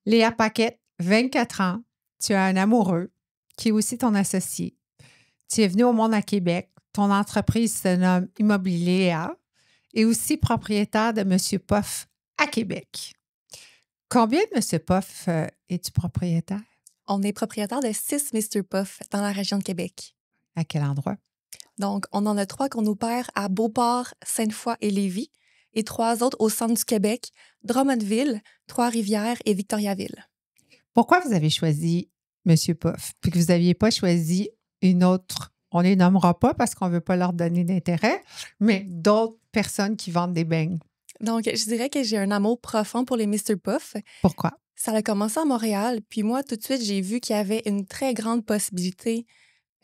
Léa Paquette, 24 ans. Tu as un amoureux qui est aussi ton associé. Tu es venue au monde à Québec. Ton entreprise se nomme Immobilier Léa et aussi propriétaire de M. Poff à Québec. Combien de M. Poff es-tu propriétaire? On est propriétaire de 6 Mr. Puff dans la région de Québec. À quel endroit? Donc, on en a 3 qu'on opère à Beauport, Sainte-Foy et Lévis, et 3 autres au centre du Québec, Drummondville, Trois-Rivières et Victoriaville. Pourquoi vous avez choisi M. Poff puis que vous n'aviez pas choisi une autre? On ne les nommera pas parce qu'on ne veut pas leur donner d'intérêt, mais d'autres personnes qui vendent des beignes. Donc, je dirais que j'ai un amour profond pour les Mr. Puff. Pourquoi? Ça a commencé à Montréal, puis moi, tout de suite, j'ai vu qu'il y avait une très grande possibilité,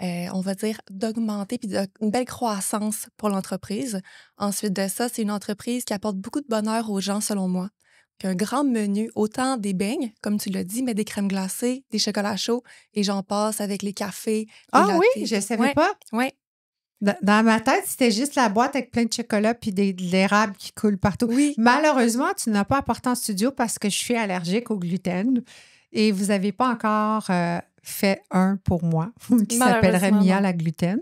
on va dire, d'augmenter puis une belle croissance pour l'entreprise. Ensuite de ça, c'est une entreprise qui apporte beaucoup de bonheur aux gens, selon moi. Un grand menu, autant des beignes, comme tu l'as dit, mais des crèmes glacées, des chocolats chauds, et j'en passe avec les cafés, les Ah oui, lattés. je ne savais Ouais, pas. ouais. Dans ma tête, c'était juste la boîte avec plein de chocolat puis de l'érable qui coule partout. Oui. Malheureusement, tu n'as pas apporté en studio parce que je suis allergique au gluten et vous n'avez pas encore fait un pour moi qui s'appellerait Malheureusement, Mia non. la gluten.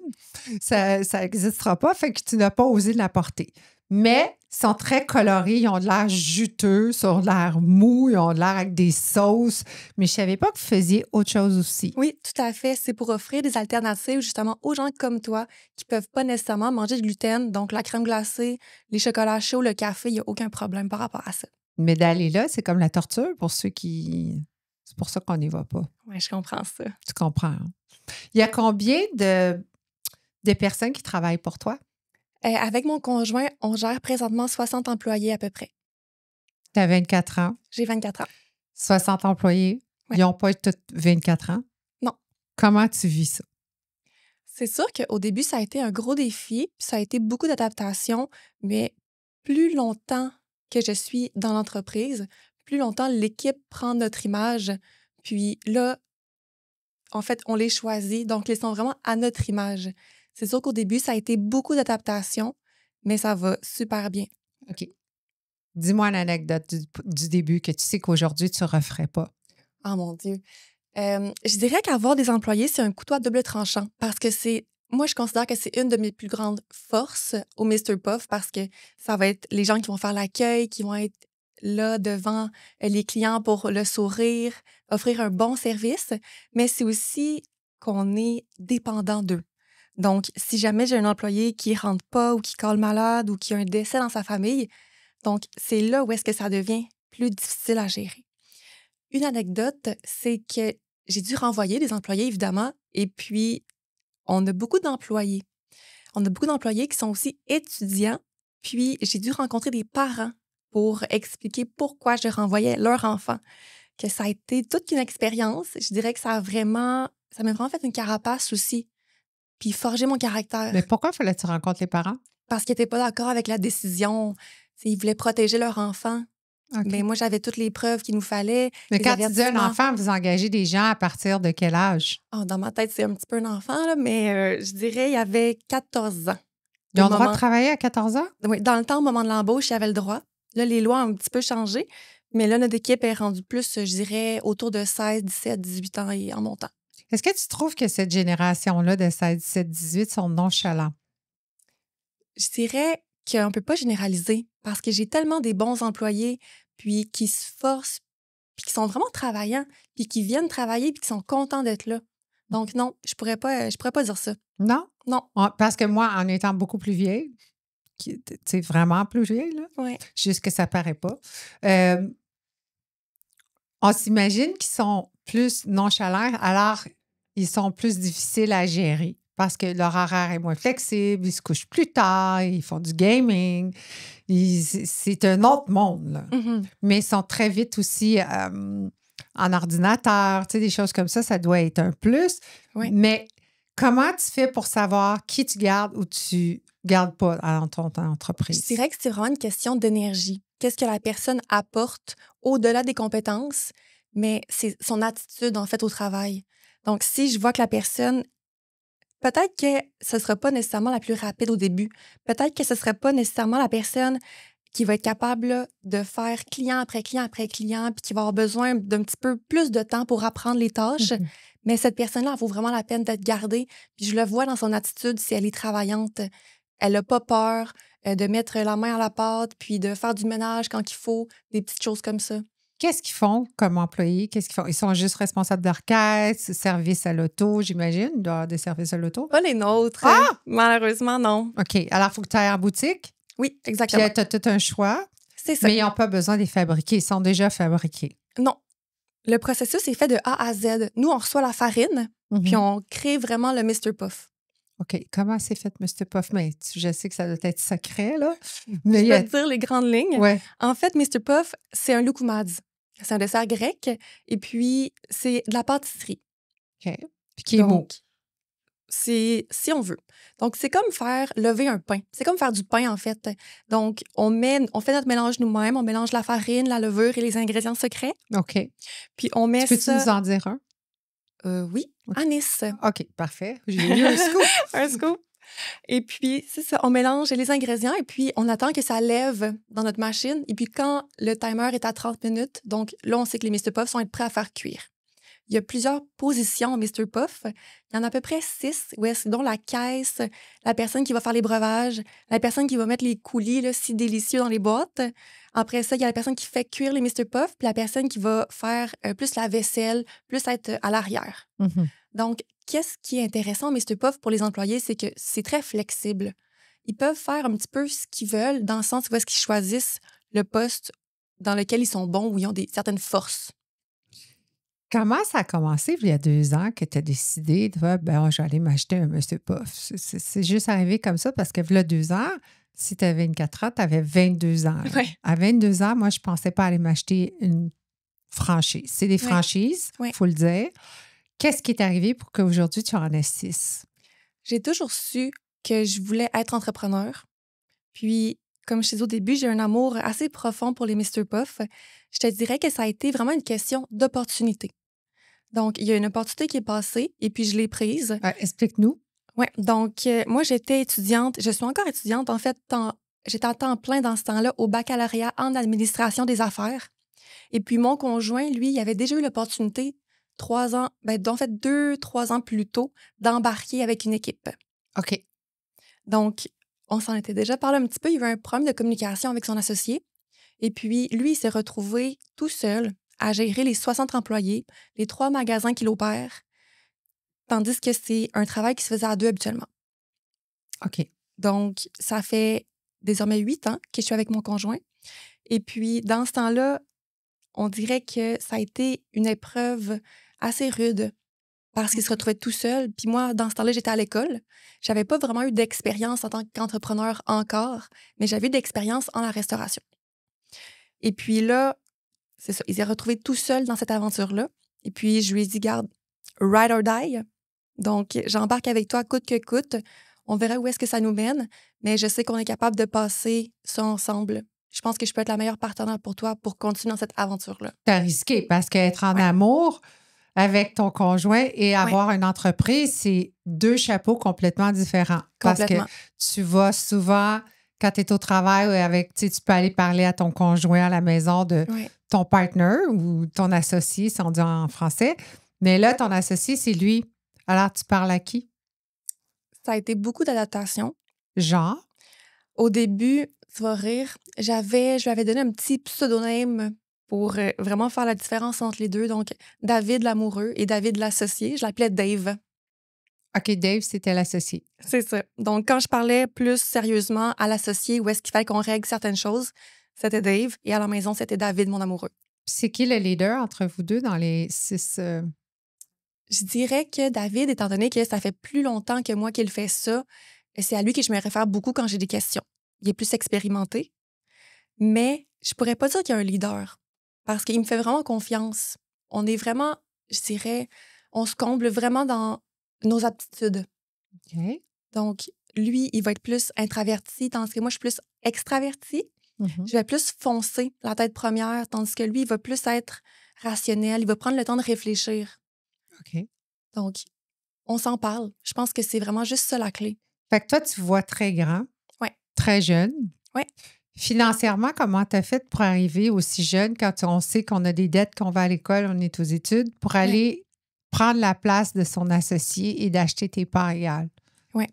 Ça n'existera pas, fait que tu n'as pas osé l'apporter. Mais ils sont très colorés, ils ont de l'air juteux, ils ont de l'air mous, ils ont de l'air avec des sauces. Mais je ne savais pas que vous faisiez autre chose aussi. Oui, tout à fait. C'est pour offrir des alternatives justement aux gens comme toi qui peuvent pas nécessairement manger de gluten. Donc, la crème glacée, les chocolats chauds, le café, il n'y a aucun problème par rapport à ça. Mais d'aller là, c'est comme la torture pour ceux qui... C'est pour ça qu'on n'y va pas. Oui, je comprends ça. Tu comprends, hein? Il y a combien de personnes qui travaillent pour toi? Avec mon conjoint, on gère présentement 60 employés à peu près. Tu as 24 ans, J'ai 24 ans. 60 employés. Ouais. Ils n'ont pas tous 24 ans. Non. Comment tu vis ça? C'est sûr qu'au début, ça a été un gros défi, puis ça a été beaucoup d'adaptation, mais plus longtemps que je suis dans l'entreprise, plus longtemps l'équipe prend notre image, puis là, en fait, on les choisit, donc ils sont vraiment à notre image. C'est sûr qu'au début, ça a été beaucoup d'adaptation, mais ça va super bien. OK. Dis-moi une anecdote du début que tu sais qu'aujourd'hui, tu ne referais pas. Oh mon Dieu. Je dirais qu'avoir des employés, c'est un couteau à double tranchant parce que moi, je considère que c'est une de mes plus grandes forces au Mr. Puff parce que ça va être les gens qui vont faire l'accueil, qui vont être là devant les clients pour le sourire, offrir un bon service, mais c'est aussi qu'on est dépendant d'eux. Donc, si jamais j'ai un employé qui rentre pas ou qui colle malade ou qui a un décès dans sa famille, donc c'est là où est-ce que ça devient plus difficile à gérer. Une anecdote, c'est que j'ai dû renvoyer des employés, évidemment, et puis on a beaucoup d'employés. On a beaucoup d'employés qui sont aussi étudiants, puis j'ai dû rencontrer des parents pour expliquer pourquoi je renvoyais leur enfant. Que ça a été toute une expérience. Je dirais que ça m'a vraiment fait une carapace aussi, puis forgé mon caractère. Mais pourquoi fallait-tu rencontrer les parents? Parce qu'ils n'étaient pas d'accord avec la décision. Ils voulaient protéger leur enfant. OK. Mais moi, j'avais toutes les preuves qu'il nous fallait. Mais les quand tu dis un avertissements. enfant, vous engagez des gens à partir de quel âge? Oh, dans ma tête, c'est un petit peu un enfant, là, mais je dirais il y avait 14 ans. Ils ont Au le droit de moment- travailler à 14 ans? Oui, dans le temps, au moment de l'embauche, il y avait le droit. Là, les lois ont un petit peu changé, mais là, notre équipe est rendue plus, je dirais, autour de 16, 17, 18 ans et en montant. Est-ce que tu trouves que cette génération-là de 16, 17, 18 sont nonchalants? Je dirais qu'on ne peut pas généraliser parce que j'ai tellement des bons employés, puis qui se forcent, puis qui sont vraiment travaillants, puis qui viennent travailler, puis qui sont contents d'être là. Donc non, je pourrais pas dire ça. Non? Non. Parce que moi, en étant beaucoup plus vieille, tu sais, vraiment plus vieille, là, Ouais. juste que ça paraît pas, on s'imagine qu'ils sont plus nonchalants, alors ils sont plus difficiles à gérer parce que leur horaire est moins flexible, ils se couchent plus tard, ils font du gaming. C'est un autre monde, là. Mhm. Mais ils sont très vite aussi en ordinateur, tu sais, des choses comme ça doit être un plus. Oui. Mais comment tu fais pour savoir qui tu gardes ou tu gardes pas dans ton entreprise? Je dirais que c'est vraiment une question d'énergie. Qu'est-ce que la personne apporte au-delà des compétences, mais c'est son attitude, en fait, au travail. Donc, si je vois que la personne, peut-être que ce ne sera pas nécessairement la plus rapide au début. Peut-être que ce ne sera pas nécessairement la personne qui va être capable là, de faire client après client après client, puis qui va avoir besoin d'un petit peu plus de temps pour apprendre les tâches. Mhm. Mais cette personne-là, elle vaut vraiment la peine d'être gardée. Puis je le vois dans son attitude, si elle est travaillante. Elle n'a pas peur de mettre la main à la pâte, puis de faire du ménage quand il faut, des petites choses comme ça. Qu'est-ce qu'ils font comme employés? Qu'est-ce qu'ils font? Ils sont juste responsables d'orchestre, service à l'auto, j'imagine. Il doit y avoir des services à l'auto. Pas les nôtres. Ah! Malheureusement, non. OK. Alors, il faut que tu ailles en boutique. Oui, Puis, exactement. tu as tout un choix. C'est ça. Mais ils n'ont pas besoin de les fabriquer. Ils sont déjà fabriqués. Non. Le processus est fait de A à Z. Nous, on reçoit la farine, puis on crée vraiment le Mr. Puff. OK. Comment c'est fait, Mr. Puff? Mais je sais que ça doit être secret, là. Mais je vais te dire les grandes lignes. Ouais. En fait, Mr. Puff, c'est un loukoumad. C'est un dessert grec. Et puis, c'est de la pâtisserie. OK. Puis qui est mou. C'est si on veut. Donc, c'est comme faire lever un pain. C'est comme faire du pain, en fait. Donc, on fait notre mélange nous-mêmes. On mélange la farine, la levure et les ingrédients secrets. OK. Puis, on met Peux-tu nous en dire un? Oui, Okay. anis. OK, parfait. J'ai eu un scoop. Un scoop. Et puis, c'est ça, on mélange les ingrédients et puis on attend que ça lève dans notre machine. Et puis, quand le timer est à 30 minutes, donc là, on sait que les Mr. Puff sont prêts à faire cuire. Il y a plusieurs positions au Mr. Puff. Il y en a à peu près 6, dont la caisse, la personne qui va faire les breuvages, la personne qui va mettre les coulis là, si délicieux dans les boîtes. Après ça, il y a la personne qui fait cuire les Mr. Puff, puis la personne qui va faire plus la vaisselle, plus être à l'arrière. Mm-hmm. Donc, qu'est-ce qui est intéressant au Mr. Puff pour les employés, c'est que c'est très flexible. Ils peuvent faire un petit peu ce qu'ils veulent, dans le sens où est-ce qu'ils choisissent le poste dans lequel ils sont bons, où ils ont certaines forces. Comment ça a commencé il y a 2 ans que tu as décidé de je vais aller m'acheter un Mr. Puff? C'est juste arrivé comme ça parce que il y a 2 ans, si tu avais 24 ans, tu avais 22 ans. Ouais. À 22 ans, moi, je ne pensais pas aller m'acheter une franchise. C'est des franchises, il faut le dire. Qu'est-ce qui est arrivé pour qu'aujourd'hui, tu en aies 6? J'ai toujours su que je voulais être entrepreneur. Puis, comme je te disais au début, j'ai un amour assez profond pour les Mr. Puff. Je te dirais que ça a été vraiment une question d'opportunité. Donc, il y a une opportunité qui est passée et puis je l'ai prise. Explique-nous. Oui, donc moi, j'étais étudiante. Je suis encore étudiante. En fait, j'étais à temps plein dans ce temps-là au baccalauréat en administration des affaires. Et puis, mon conjoint, lui, il avait déjà eu l'opportunité 3 ans, en fait 2-3 ans plus tôt, d'embarquer avec une équipe. OK. Donc, on s'en était déjà parlé un petit peu. Il y avait un problème de communication avec son associé. Et puis, lui, il s'est retrouvé tout seul à gérer les 60 employés, les 3 magasins qu'il opère, tandis que c'est un travail qui se faisait à 2 habituellement. OK. Donc, ça fait désormais 8 ans que je suis avec mon conjoint. Et puis, dans ce temps-là, on dirait que ça a été une épreuve assez rude parce qu'il se retrouvait tout seul. Puis moi, dans ce temps-là, j'étais à l'école. J'avais pas vraiment eu d'expérience en tant qu'entrepreneur encore, mais j'avais eu d'expérience en la restauration. Et puis là, c'est ça, il s'est retrouvé tout seul dans cette aventure-là. Et puis, je lui ai dit, garde, ride or die. Donc, j'embarque avec toi coûte que coûte. On verra où est-ce que ça nous mène, mais je sais qu'on est capable de passer ça ensemble. Je pense que je peux être la meilleure partenaire pour toi pour continuer dans cette aventure-là. Tu as risqué parce qu'être en amour avec ton conjoint et avoir une entreprise, c'est 2 chapeaux complètement différents. Complètement. Parce que tu vas souvent, quand tu es au travail, tu peux aller parler à ton conjoint à la maison de ton partner ou ton associé, si on dit en français. Mais là, ton associé, c'est lui. Alors, tu parles à qui? Ça a été beaucoup d'adaptation. Genre? Au début, tu vas rire, je lui avais donné un petit pseudonyme pour vraiment faire la différence entre les deux. Donc, David l'amoureux et David l'associé. Je l'appelais Dave. OK, Dave, c'était l'associé. C'est ça. Donc, quand je parlais plus sérieusement à l'associé, où est-ce qu'il fallait qu'on règle certaines choses, c'était Dave. Et à la maison, c'était David, mon amoureux. C'est qui le leader entre vous deux dans les 6... Je dirais que David, étant donné que ça fait plus longtemps que moi qu'il fait ça, c'est à lui que je me réfère beaucoup quand j'ai des questions. Il est plus expérimenté. Mais je pourrais pas dire qu'il y a un leader parce qu'il me fait vraiment confiance. On est vraiment, je dirais, on se comble vraiment dans nos aptitudes. OK. Donc, lui, il va être plus introverti, tandis que moi, je suis plus extravertie. Mm-hmm. Je vais plus foncer la tête première, tandis que lui, il va plus être rationnel. Il va prendre le temps de réfléchir. OK. Donc, on s'en parle. Je pense que c'est vraiment juste ça la clé. Fait que toi, tu vois très grand, Ouais. très jeune. Ouais. Financièrement, comment tu as fait pour arriver aussi jeune quand on sait qu'on a des dettes, qu'on va à l'école, on est aux études, pour aller prendre la place de son associé et d'acheter tes parts égales? Oui.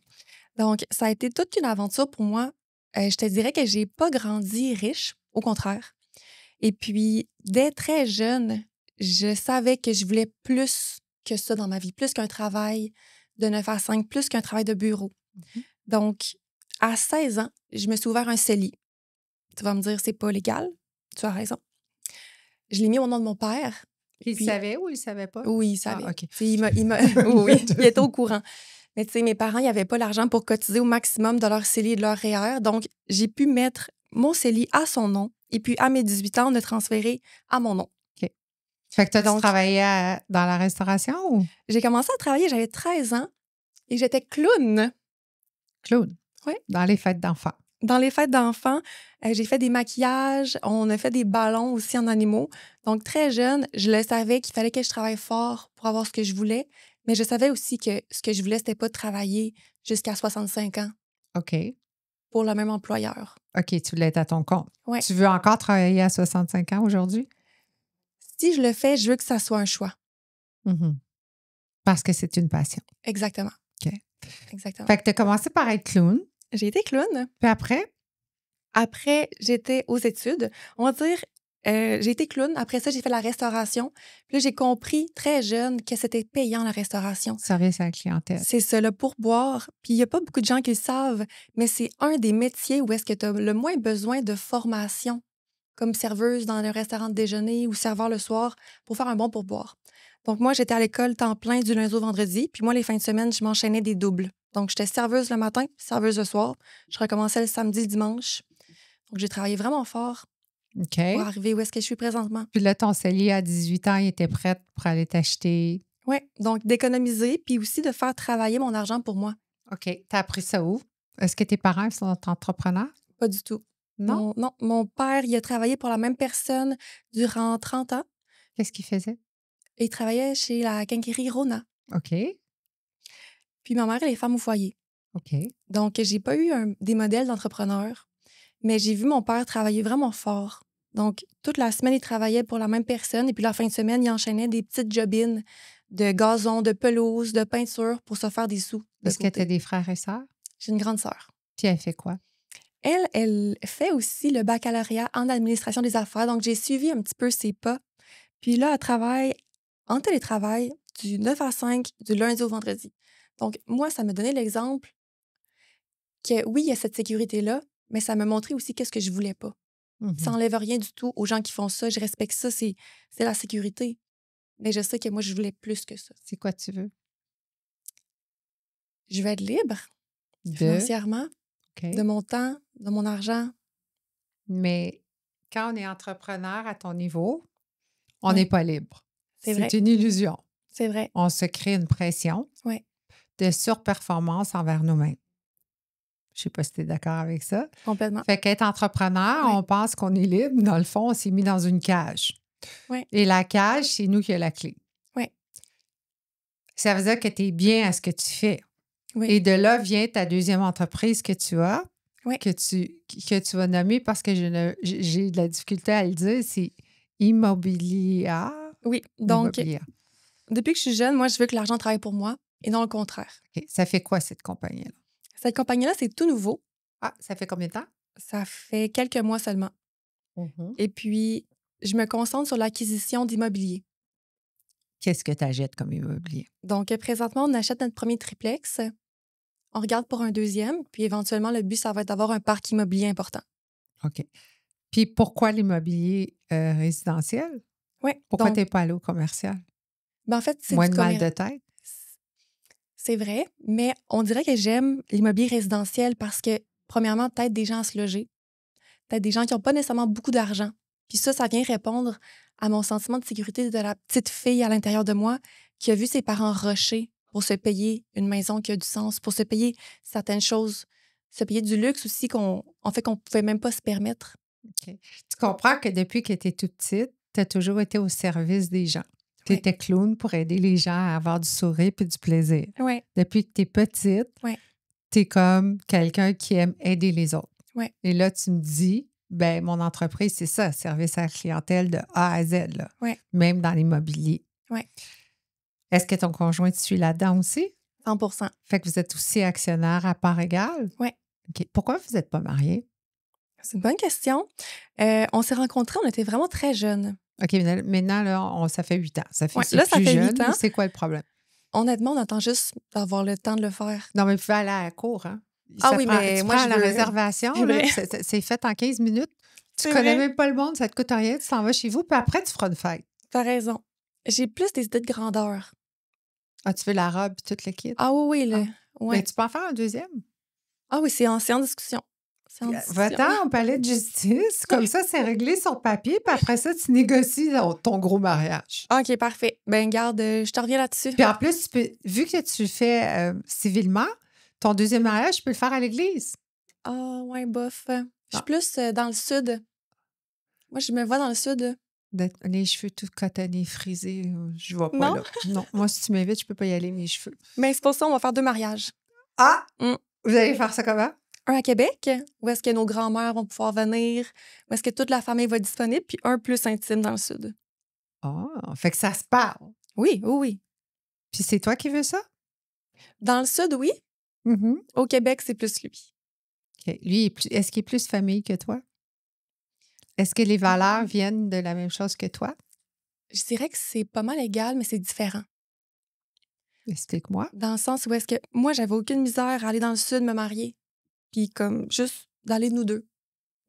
Donc, ça a été toute une aventure pour moi. Je te dirais que j'ai pas grandi riche, au contraire. Et puis, dès très jeune, je savais que je voulais plus que ça dans ma vie, plus qu'un travail de 9 à 5, plus qu'un travail de bureau. Donc, à 16 ans, je me suis ouvert un CELI. Tu vas me dire, c'est pas légal. Tu as raison. Je l'ai mis au nom de mon père. Il savait ou il savait pas? Oui, il savait. Ah, OK. Oui, il était au courant. Mais tu sais, mes parents, ils n'avaient pas l'argent pour cotiser au maximum de leur CELI et de leur REER. Donc, j'ai pu mettre mon CELI à son nom et puis, à mes 18 ans, on a transféré à mon nom. OK. Fait que toi, tu Donc, travaillais dans la restauration ou? j'ai commencé à travailler, j'avais 13 ans et j'étais clown. Clown? Oui. Dans les fêtes d'enfants. Dans les fêtes d'enfants, j'ai fait des maquillages, on a fait des ballons aussi en animaux. Donc, très jeune, je le savais qu'il fallait que je travaille fort pour avoir ce que je voulais, mais je savais aussi que ce que je voulais, c'était pas de travailler jusqu'à 65 ans OK. pour le même employeur. OK, tu voulais être à ton compte. Ouais. Tu veux encore travailler à 65 ans aujourd'hui? Si je le fais, je veux que ça soit un choix. Mhm. Parce que c'est une passion. Exactement. OK. Exactement. Fait que tu as commencé par être clown. J'ai été clown. Puis après? Après, j'étais aux études. On va dire, j'ai été clown. Après ça, j'ai fait la restauration. Puis là, j'ai compris très jeune que c'était payant, la restauration. Service à la clientèle. C'est ça, le pourboire. Puis il n'y a pas beaucoup de gens qui le savent, mais c'est un des métiers où est-ce que tu as le moins besoin de formation, comme serveuse dans un restaurant de déjeuner ou serveur le soir, pour faire un bon pourboire. Donc moi, j'étais à l'école temps plein du lundi au vendredi. Puis moi, les fins de semaine, je m'enchaînais des doubles. Donc, j'étais serveuse le matin, serveuse le soir. Je recommençais le samedi, le dimanche. Donc, j'ai travaillé vraiment fort OK. pour arriver où est-ce que je suis présentement. Puis là, ton cellier à 18 ans, il était prêt pour aller t'acheter. Oui, donc d'économiser, puis aussi de faire travailler mon argent pour moi. OK. Tu as appris ça où? Est-ce que tes parents sont entrepreneurs? Pas du tout. Non? Non, mon père, il a travaillé pour la même personne durant 30 ans. Qu'est-ce qu'il faisait? Et il travaillait chez la quincaillerie Rona. OK. Puis ma mère, elle est femme au foyer. OK. Donc, j'ai pas eu des modèles d'entrepreneurs, mais j'ai vu mon père travailler vraiment fort. Donc, toute la semaine, il travaillait pour la même personne. Et puis, la fin de semaine, il enchaînait des petites jobines de gazon, de pelouse, de peinture pour se faire des sous. Est-ce que tu as des frères et sœurs? J'ai une grande sœur. Puis elle fait quoi? Elle fait aussi le baccalauréat en administration des affaires. Donc, j'ai suivi un petit peu ses pas. Puis là, elle travaille en télétravail du 9 à 5, du lundi au vendredi. Donc, moi, ça me donnait l'exemple que oui, il y a cette sécurité-là, mais ça m'a montré aussi qu'est-ce que je voulais pas. Ça n'enlève rien du tout aux gens qui font ça. Je respecte ça, c'est la sécurité. Mais je sais que moi, je voulais plus que ça. C'est quoi tu veux? Je veux être libre De? financièrement, OK. de mon temps, de mon argent. Mais quand on est entrepreneur à ton niveau, on Oui. n'est pas libre. C'est vrai. C'est une illusion. C'est vrai. On se crée une pression Oui. de surperformance envers nous-mêmes. Je ne sais pas si tu es d'accord avec ça. Complètement. Fait qu'être entrepreneur, Oui. on pense qu'on est libre. Dans le fond, on s'est mis dans une cage. Oui. Et la cage, c'est nous qui a la clé. Oui. Ça veut dire que tu es bien à ce que tu fais. Oui. Et de là vient ta deuxième entreprise que tu as, Oui. que tu vas nommer parce que j'ai de la difficulté à le dire, c'est Immobilia. Oui. Donc, Immobilia. depuis que je suis jeune, moi, je veux que l'argent travaille pour moi et non le contraire. OK. Ça fait quoi cette compagnie-là? Cette compagnie-là, c'est tout nouveau. Ah, ça fait combien de temps? Ça fait quelques mois seulement. Et puis, je me concentre sur l'acquisition d'immobilier. Qu'est-ce que tu achètes comme immobilier? Donc, présentement, on achète notre premier triplex. On regarde pour un deuxième, puis éventuellement, le but, ça va être d'avoir un parc immobilier important. OK. Puis pourquoi l'immobilier résidentiel? Oui. Pourquoi donc, tu n'es pas allé au commercial? ben, en fait, c'est Moins du de mal de tête? C'est vrai, mais on dirait que j'aime l'immobilier résidentiel parce que, premièrement, peut-être des gens à se loger, peut-être des gens qui n'ont pas nécessairement beaucoup d'argent. Puis ça vient répondre à mon sentiment de sécurité de la petite fille à l'intérieur de moi qui a vu ses parents rusher pour se payer une maison qui a du sens, pour se payer certaines choses, se payer du luxe aussi qu'on ne pouvait même pas se permettre. OK. Tu comprends que depuis que tu es toute petite, tu as toujours été au service des gens. Tu Oui. étais clown pour aider les gens à avoir du sourire et du plaisir. Oui, Depuis que tu es petite, Oui. tu es comme quelqu'un qui aime aider les autres. Ouais. Et là, tu me dis, ben mon entreprise, c'est ça, service à la clientèle de A à Z, là, Ouais. même dans l'immobilier. Ouais. Est-ce que ton conjoint te suit là-dedans aussi? 100%. Fait que vous êtes aussi actionnaire à part égale? Ouais. OK. Pourquoi vous n'êtes pas mariés? C'est une bonne question. On s'est rencontrés, on était vraiment très jeunes. OK, maintenant, là, ça fait 8 ans. Ça fait Ouais, c'est là, ça plus fait jeune. 8 ans. C'est quoi le problème? Honnêtement, on attend juste d'avoir le temps de le faire. Non, mais vous pouvez aller à la cour, hein? Ah oui, mais Tu moi, prends je la veux. réservation, C'est là, vrai. puis c'est fait en 15 minutes. Tu C'est connais vrai. même pas le monde, ça te coûte rien, tu t'en vas chez vous, puis après, tu feras une fête. T'as raison. J'ai plus des idées de grandeur. Ah, tu veux la robe et tout le kit? Ah oui, oui, là. Ah. Ouais. Mais tu peux en faire un deuxième. Ah oui, c'est en discussion. C'est en discussion. Va-t'en au palais de justice, comme ça, c'est réglé sur papier, puis après ça, tu négocies ton gros mariage. OK, parfait. Ben, garde, je te reviens là-dessus. Puis en plus, vu que tu le fais civilement, ton deuxième mariage, tu peux le faire à l'église. Ah, ouais, bof. Je Ah. suis plus dans le sud. Moi, je me vois dans le sud. Les cheveux tout cotonnés, frisés, je vois pas Non? là. Non, moi, si tu m'invites, je peux pas y aller, mes cheveux. Mais c'est pour ça, on va faire 2 mariages. Ah! Mm. Vous allez faire ça comment? Un à Québec, où est-ce que nos grands-mères vont pouvoir venir, où est-ce que toute la famille va être disponible, puis un plus intime dans le sud. Ah, fait que ça se parle. Oui, oui, oui. Puis c'est toi qui veux ça? Dans le sud, oui. Mm-hmm. Au Québec, c'est plus lui. OK. Lui, est-ce qu'il est plus famille que toi? Est-ce que les valeurs viennent de la même chose que toi? Je dirais que c'est pas mal égal, mais c'est différent. Explique-moi. Dans le sens où est-ce que moi, j'avais aucune misère à aller dans le sud me marier. Puis comme juste d'aller nous deux.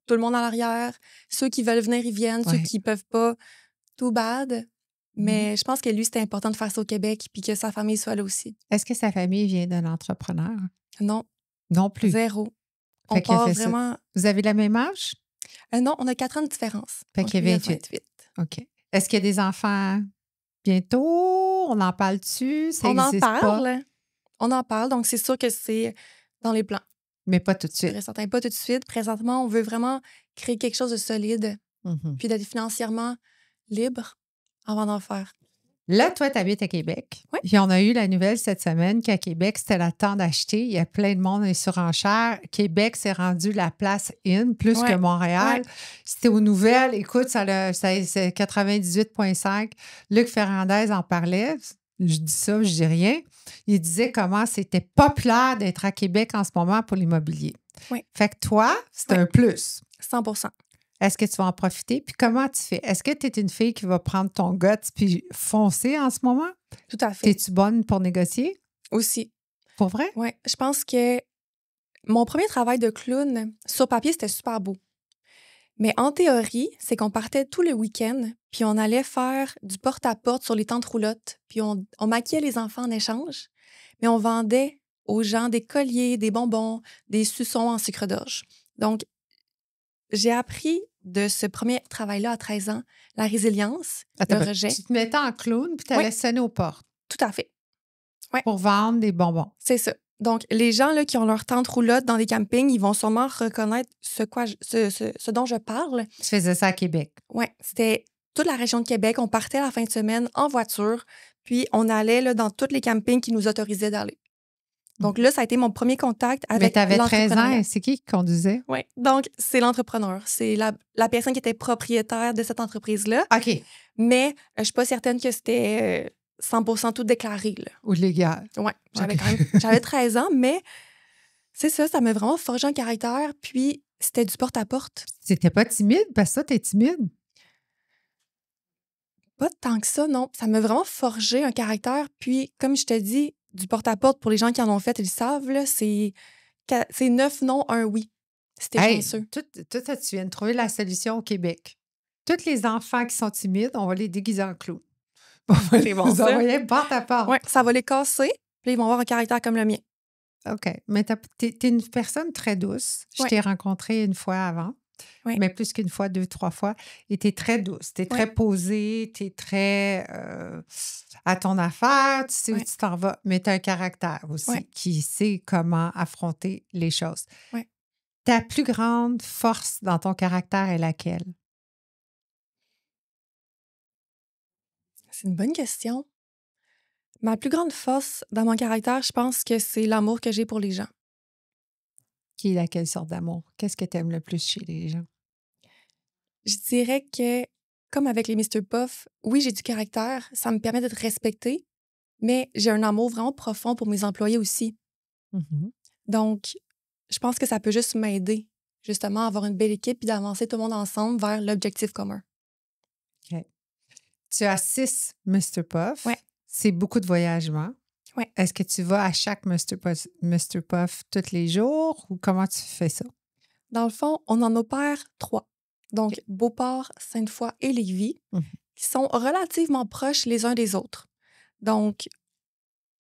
Tout le monde à l'arrière. Ceux qui veulent venir, ils viennent. Ceux Ouais. qui peuvent pas, too bad. Mais je pense que lui, c'était important de faire ça au Québec puis que sa famille soit là aussi. Est-ce que sa famille vient d'un entrepreneur? Non, Non plus. zéro. On Fait qu'il a part fait ça. vraiment... Vous avez le même âge? non, on a 4 ans de différence. Fait Donc, qu'il y a lui, 28. OK. Est-ce qu'il y a des enfants bientôt? On en parle-tu? Ça On en n'existe pas? parle. On en parle. Donc, c'est sûr que c'est dans les plans. Mais pas tout de suite. Certain, pas tout de suite. Présentement, on veut vraiment créer quelque chose de solide Mhm. puis d'être financièrement libre avant d'en faire. Là, toi, tu habites à Québec. Oui. Puis on a eu la nouvelle cette semaine qu'à Québec, c'était le temps d'acheter. Il y a plein de monde, les surenchères. Québec s'est rendu la place in, plus Ouais. que Montréal. Ouais. C'était aux nouvelles. Écoute, c'est 98,5. Luc Ferrandez en parlait. Je dis ça, je dis rien. Il disait comment c'était populaire d'être à Québec en ce moment pour l'immobilier. Oui. Fait que toi, c'est Oui. un plus. 100%. Est-ce que tu vas en profiter? Puis comment tu fais? Est-ce que tu es une fille qui va prendre ton guts puis foncer en ce moment? Tout à fait. Es-tu bonne pour négocier? Aussi. Pour vrai? Oui. Je pense que mon premier travail de clown, sur papier, c'était super beau. Mais en théorie, c'est qu'on partait tous les week-ends, puis on allait faire du porte-à-porte sur les tentes roulottes, puis on maquillait les enfants en échange, mais on vendait aux gens des colliers, des bonbons, des suçons en sucre d'orge. Donc, j'ai appris de ce premier travail-là à 13 ans, la résilience, Attends, le rejet. tu te mettais en clown puis tu allais Oui. sonner aux portes Tout à fait. pour vendre des bonbons. C'est ça. Donc, les gens là, qui ont leur tente roulotte dans des campings, ils vont sûrement reconnaître ce dont je parle. Tu faisais ça à Québec. Oui, c'était toute la région de Québec. On partait la fin de semaine en voiture, puis on allait là, dans tous les campings qui nous autorisaient d'aller. Donc là, ça a été mon premier contact avec Mais tu avais 13 ans l'entrepreneuriat. et c'est qui conduisait? Oui, donc c'est l'entrepreneur. C'est la personne qui était propriétaire de cette entreprise-là. OK. Mais je suis pas certaine que c'était 100% tout déclaré. Là. Ou légal. Ouais, j'avais OK. quand même j'avais 13 ans, mais c'est ça m'a vraiment forgé un caractère. Puis c'était du porte-à-porte. C'était pas timide parce que ça, t'es timide. Pas tant que ça, non. Ça m'a vraiment forgé un caractère. Puis, comme je te dis, du porte-à-porte, pour les gens qui en ont fait, ils le savent, là, c'est 9 non, 1 oui. C'était Hey, chanceux. toi, tu viens de trouver la solution au Québec. Tous les enfants qui sont timides, on va les déguiser en clown. On va les bon, ça. envoyer porte à porte. Ouais, ça va les casser, puis ils vont avoir un caractère comme le mien. OK. Mais t'es une personne très douce. Je Ouais. t'ai rencontrée une fois avant, Ouais. mais plus qu'une fois, 2, 3 fois. Et t'es très douce. T'es très Ouais. posée, t'es très à ton affaire, tu sais où Ouais. tu t'en vas. Mais t'as un caractère aussi Ouais. qui sait comment affronter les choses. Ouais. Ta plus grande force dans ton caractère est laquelle? C'est une bonne question. Ma plus grande force dans mon caractère, je pense que c'est l'amour que j'ai pour les gens. qui est quelle sorte d'amour? Qu'est-ce que tu aimes le plus chez les gens? Je dirais que, comme avec les Mr. Puff, oui, j'ai du caractère, ça me permet d'être respectée, mais j'ai un amour vraiment profond pour mes employés aussi. Mhm. Donc, je pense que ça peut juste m'aider, justement, à avoir une belle équipe et d'avancer tout le monde ensemble vers l'objectif commun. OK. Tu as 6 Mr. Puff. Ouais. C'est beaucoup de voyagement. Ouais. Est-ce que tu vas à chaque Mr. Puff tous les jours ou comment tu fais ça? Dans le fond, on en opère 3. Donc, Beauport, Sainte-Foy et Lévis, Mhm. qui sont relativement proches les uns des autres. Donc,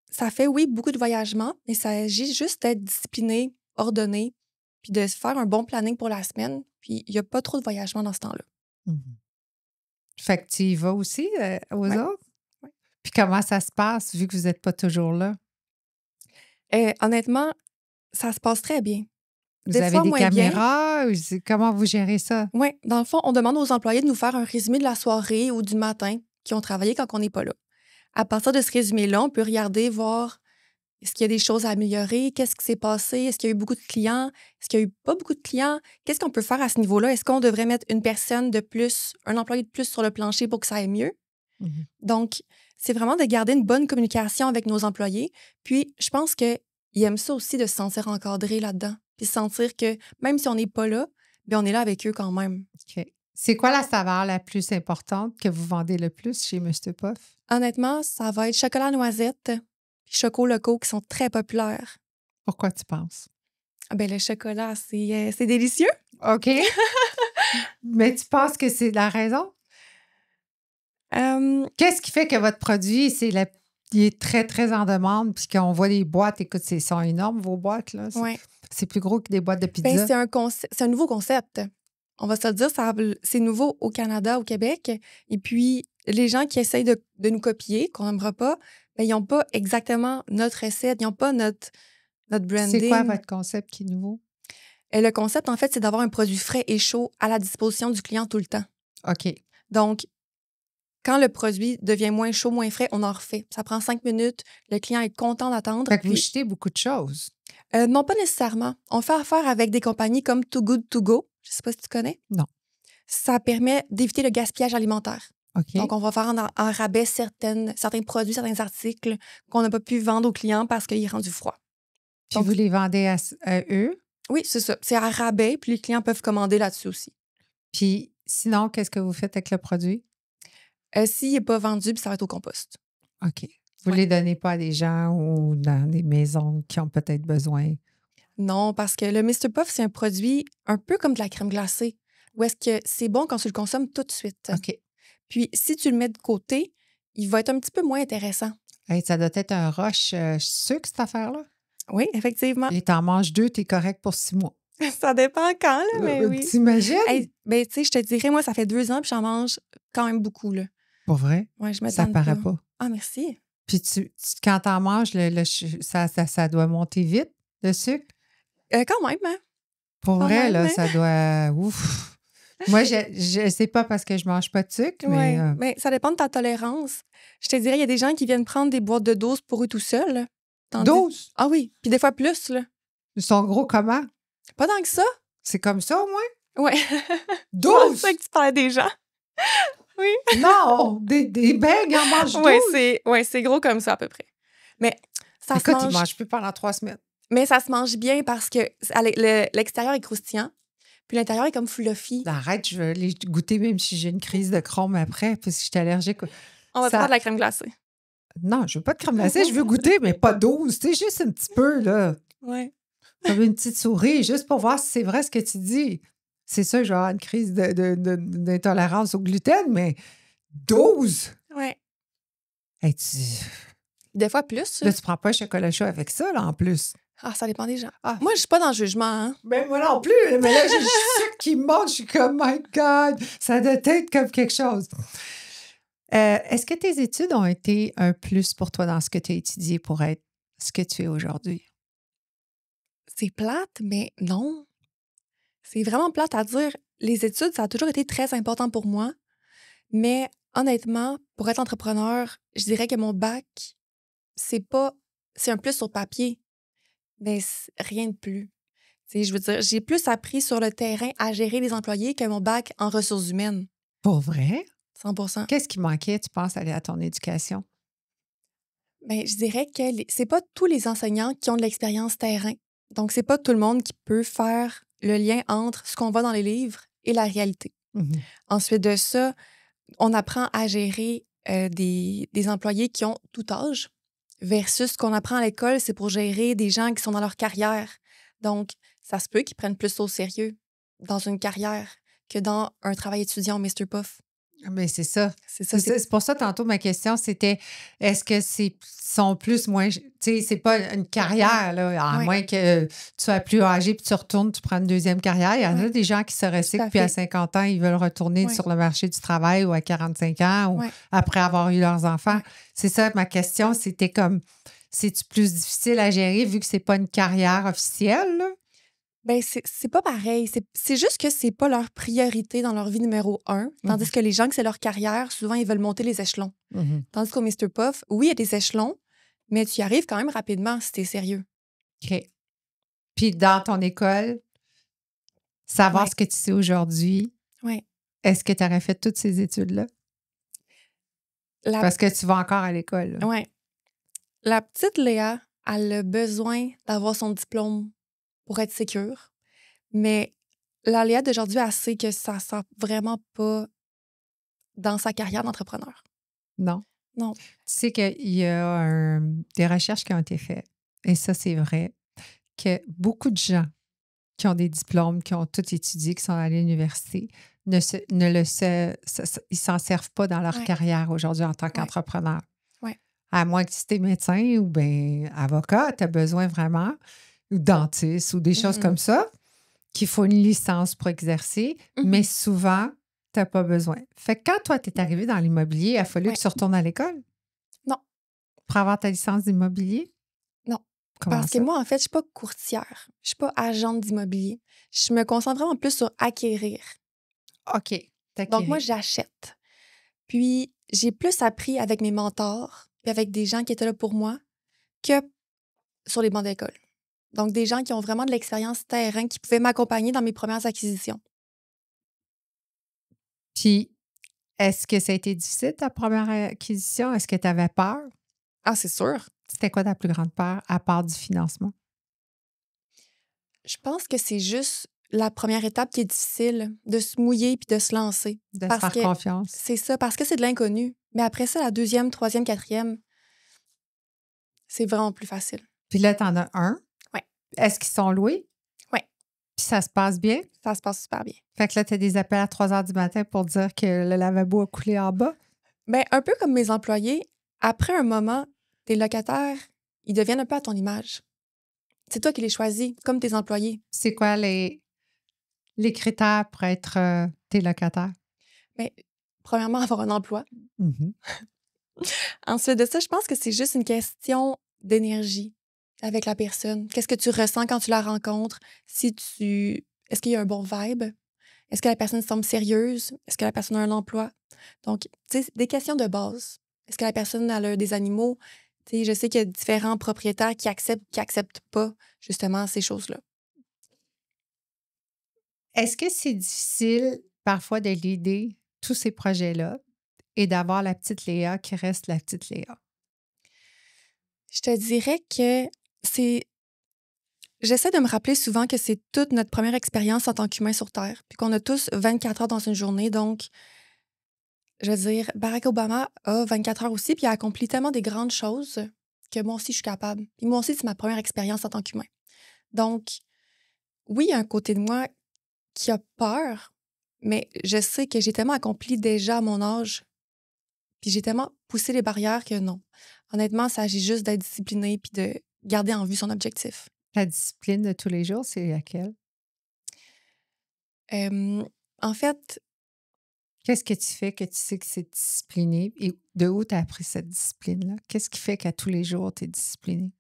ça fait, oui, beaucoup de voyagements, mais ça agit juste d'être discipliné, ordonné, puis de se faire un bon planning pour la semaine. Puis, il n'y a pas trop de voyagements dans ce temps-là. Mhm. Fait que tu y vas aussi aux Ouais. autres? Ouais. Puis comment ça se passe vu que vous n'êtes pas toujours là? Honnêtement, ça se passe très bien. Vous Des avez fois, des moins bien. caméras? Comment vous gérez ça? Oui, dans le fond, on demande aux employés de nous faire un résumé de la soirée ou du matin qui ont travaillé quand on n'est pas là. À partir de ce résumé-là, on peut regarder, voir est-ce qu'il y a des choses à améliorer, qu'est-ce qui s'est passé, est-ce qu'il y a eu beaucoup de clients, est-ce qu'il n'y a eu pas beaucoup de clients, qu'est-ce qu'on peut faire à ce niveau-là? Est-ce qu'on devrait mettre une personne de plus, un employé de plus sur le plancher pour que ça aille mieux? Mhm. Donc, c'est vraiment de garder une bonne communication avec nos employés. Puis, je pense qu'ils aiment ça aussi de se sentir encadrés là-dedans, puis sentir que même si on n'est pas là, bien, on est là avec eux quand même. OK. C'est quoi la saveur la plus importante que vous vendez le plus chez Mr. Puff? Honnêtement, ça va être chocolat noisette puis choco loco qui sont très populaires. Pourquoi tu penses? Ah ben, le chocolat, c'est délicieux. OK. Mais tu penses que c'est la raison? Euh, Qu'est-ce qui fait que votre produit, il est très, très en demande, puis qu'on voit les boîtes, écoute, sont énormes, vos boîtes, là. ouais. C'est plus gros que des boîtes de Ben, pizza. c'est un nouveau concept. On va se le dire, c'est nouveau au Canada, au Québec. Et puis, les gens qui essayent de nous copier, qu'on n'aimera pas, ben, ils n'ont pas exactement notre recette, ils n'ont pas notre branding. C'est quoi votre concept qui est nouveau? Et le concept, en fait, c'est d'avoir un produit frais et chaud à la disposition du client tout le temps. OK. Donc, quand le produit devient moins chaud, moins frais, on en refait. Ça prend 5 minutes. Le client est content d'attendre. Fait que vous jetez beaucoup de choses. Non, pas nécessairement. On fait affaire avec des compagnies comme Too Good To Go. Je ne sais pas si tu connais. Non. Ça permet d'éviter le gaspillage alimentaire. OK. Donc, on va faire en rabais certains produits, certains articles qu'on n'a pas pu vendre aux clients parce qu'il est rendu froid. Puis donc- vous les vendez à eux. Oui, c'est ça. C'est à rabais, puis les clients peuvent commander là-dessus aussi. Puis sinon, qu'est-ce que vous faites avec le produit? S'il n'est pas vendu, puis ça va être au compost. OK. Vous ne Ouais. les donnez pas à des gens ou dans des maisons qui ont peut-être besoin? Non, parce que le Mr. Puff, c'est un produit un peu comme de la crème glacée, où est-ce que c'est bon quand tu le consommes tout de suite. OK. Puis, si tu le mets de côté, il va être un petit peu moins intéressant. Hey, ça doit être un rush sucre, cette affaire-là. Oui, effectivement. Et t'en manges 2, t'es correct pour 6 mois. Ça dépend quand, là, mais oui. T'imagines? Hey, ben, tu sais, je te dirais, moi, ça fait 2 ans, puis j'en mange quand même beaucoup, là. Pour vrai? Ouais, je me Ça tente paraît pas. pas. Ah, merci. Puis quand t'en manges, ça doit monter vite, le sucre. Quand même, hein? Pour Quand vrai, même, là, hein? ça doit... Ouf! Moi, je sais pas parce que je mange pas de sucre, mais... Ouais, mais ça dépend de ta tolérance. Je te dirais, il y a des gens qui viennent prendre des boîtes de 12 pour eux tout seuls. 12? Ah oui, puis des fois plus, là. Ils sont gros comment? Pas tant que ça. C'est comme ça, au moins? Ouais. 12? C'est ça que tu parlais des gens. Oui. Non! Des beignes en mangent 12? C'est gros comme ça, à peu près. Mais ça Écoute, se ils mange... mangent plus pendant 3 semaines. Mais ça se mange bien parce que l'extérieur est croustillant, puis l'intérieur est comme fluffy. Arrête, je vais les goûter même si j'ai une crise de Crohn après, parce que je suis allergique. On va Ça- prendre de la crème glacée. Non, je veux pas de crème glacée, je veux goûter, mais pas 12. Tu sais, juste un petit peu, là. Ouais. Comme une petite souris, juste pour voir si c'est vrai ce que tu dis. C'est ça, je vais avoir une crise d'intolérance au gluten, mais 12? Ouais. Hey, Des fois plus. là, tu prends pas un chocolat chaud avec ça, là, en plus. Ah, ça dépend des gens. Ah. Moi, je suis pas dans le jugement, hein. Ben, moi non plus, mais là, j'ai le sucre qui monte, je suis comme, my God, ça doit être comme quelque chose. Est-ce que tes études ont été un plus pour toi dans ce que tu as étudié pour être ce que tu es aujourd'hui? C'est plate, mais non. C'est vraiment plate à dire. Les études, ça a toujours été très important pour moi. Mais honnêtement, pour être entrepreneur, je dirais que mon bac, c'est un plus sur papier, mais rien de plus. Tu sais, je veux dire, j'ai plus appris sur le terrain à gérer les employés que mon bac en ressources humaines. Pour vrai? 100%. Qu'est-ce qui manquait, tu penses, aller à ton éducation? Mais je dirais que c'est pas tous les enseignants qui ont de l'expérience terrain. Donc, c'est pas tout le monde qui peut faire le lien entre ce qu'on voit dans les livres et la réalité. Mhm. Ensuite de ça, on apprend à gérer des employés qui ont tout âge versus ce qu'on apprend à l'école, c'est pour gérer des gens qui sont dans leur carrière. Donc, ça se peut qu'ils prennent plus au sérieux dans une carrière que dans un travail étudiant au Mr. Puff. Mais c'est ça. C'est ça, C'est pour ça, tantôt, ma question, c'était est-ce que sont plus, moins. Tu sais, c'est pas une carrière, là, à Ouais. moins que tu sois plus âgé puis tu retournes, tu prends une deuxième carrière. Il y en a Ouais. des gens qui se recyclent, à puis à fait. 50 ans, ils veulent retourner Ouais. sur le marché du travail ou à 45 ans ou Ouais. après avoir eu leurs enfants. Ouais. C'est ça, ma question, c'était comme, c'est-tu plus difficile à gérer vu que c'est pas une carrière officielle, là? Ben, c'est pas pareil. C'est juste que c'est pas leur priorité dans leur vie numéro 1. Tandis que les gens que c'est leur carrière, souvent, ils veulent monter les échelons. Mhm. Tandis qu'au Mr. Puff, oui, il y a des échelons, mais tu y arrives quand même rapidement si t'es sérieux. OK. Puis dans ton école, savoir Ouais. ce que tu sais aujourd'hui, Ouais. est-ce que tu aurais fait toutes ces études-là? Parce que tu vas encore à l'école. là. Ouais. La petite Léa, elle a besoin d'avoir son diplôme pour être sécure. Mais la Léa d'aujourd'hui, elle sait que ça ne sert vraiment pas dans sa carrière d'entrepreneur. Non. Non. Tu sais qu'il y a des recherches qui ont été faites, et ça, c'est vrai, que beaucoup de gens qui ont des diplômes, qui ont tout étudié, qui sont allés à l'université, ils s'en servent pas dans leur Ouais. carrière aujourd'hui en tant qu'entrepreneur. Ouais. À moins que si tu es médecin ou bien avocat, tu as besoin vraiment, ou dentiste ou des choses comme ça, qu'il faut une licence pour exercer, mais souvent, tu n'as pas besoin. Fait que quand toi, tu es arrivé dans l'immobilier, il a fallu que tu retournes à l'école? Non. Pour avoir ta licence d'immobilier? Non. Comment Parce ça? que moi, en fait, je suis pas courtière. Je suis pas agente d'immobilier. Je me concentre vraiment plus sur acquérir. OK. Donc, moi, j'achète. Puis, j'ai plus appris avec mes mentors et avec des gens qui étaient là pour moi que sur les bancs d'école. Donc, des gens qui ont vraiment de l'expérience terrain, qui pouvaient m'accompagner dans mes premières acquisitions. Puis, est-ce que ça a été difficile, ta première acquisition? Est-ce que tu avais peur? Ah, c'est sûr. C'était quoi ta plus grande peur, à part du financement? Je pense que c'est juste la première étape qui est difficile, de se mouiller puis de se lancer. De se Parce faire que confiance? c'est ça, parce que c'est de l'inconnu. Mais après ça, la deuxième, troisième, quatrième, c'est vraiment plus facile. Puis là, tu en as un. Ouais. Est-ce qu'ils sont loués? Ouais. Puis ça se passe bien? Ça se passe super bien. Fait que là, tu as des appels à 3 heures du matin pour dire que le lavabo a coulé en bas? Bien, un peu comme mes employés, après un moment, tes locataires, ils deviennent un peu à ton image. C'est toi qui les choisis, comme tes employés. C'est quoi les critères pour être tes locataires? Mais premièrement, avoir un emploi. Mhm. Ensuite de ça, je pense que c'est juste une question d'énergie avec la personne. Qu'est-ce que tu ressens quand tu la rencontres? Est-ce qu'il y a un bon vibe? Est-ce que la personne semble sérieuse? Est-ce que la personne a un emploi? Donc, tu sais, des questions de base. Est-ce que la personne a des animaux? Tu sais, je sais qu'il y a différents propriétaires qui acceptent pas, justement, ces choses-là. Est-ce que c'est difficile parfois de l'aider, tous ces projets-là, et d'avoir la petite Léa qui reste la petite Léa? Je te dirais que c'est... J'essaie de me rappeler souvent que c'est toute notre première expérience en tant qu'humain sur Terre, puis qu'on a tous 24 heures dans une journée. Donc, je veux dire, Barack Obama a 24 heures aussi, puis il a accompli tellement des grandes choses que moi aussi, je suis capable. Puis moi aussi, c'est ma première expérience en tant qu'humain. Donc, oui, il y a un côté de moi qui a peur, mais je sais que j'ai tellement accompli déjà à mon âge, puis j'ai tellement poussé les barrières que non. Honnêtement, il s'agit juste d'être discipliné puis de garder en vue son objectif. La discipline de tous les jours, c'est laquelle? En fait, Qu'est-ce que tu fais que tu sais que c'est discipliné et de où tu as appris cette discipline-là? Qu'est-ce qui fait qu'à tous les jours, tu es discipliné?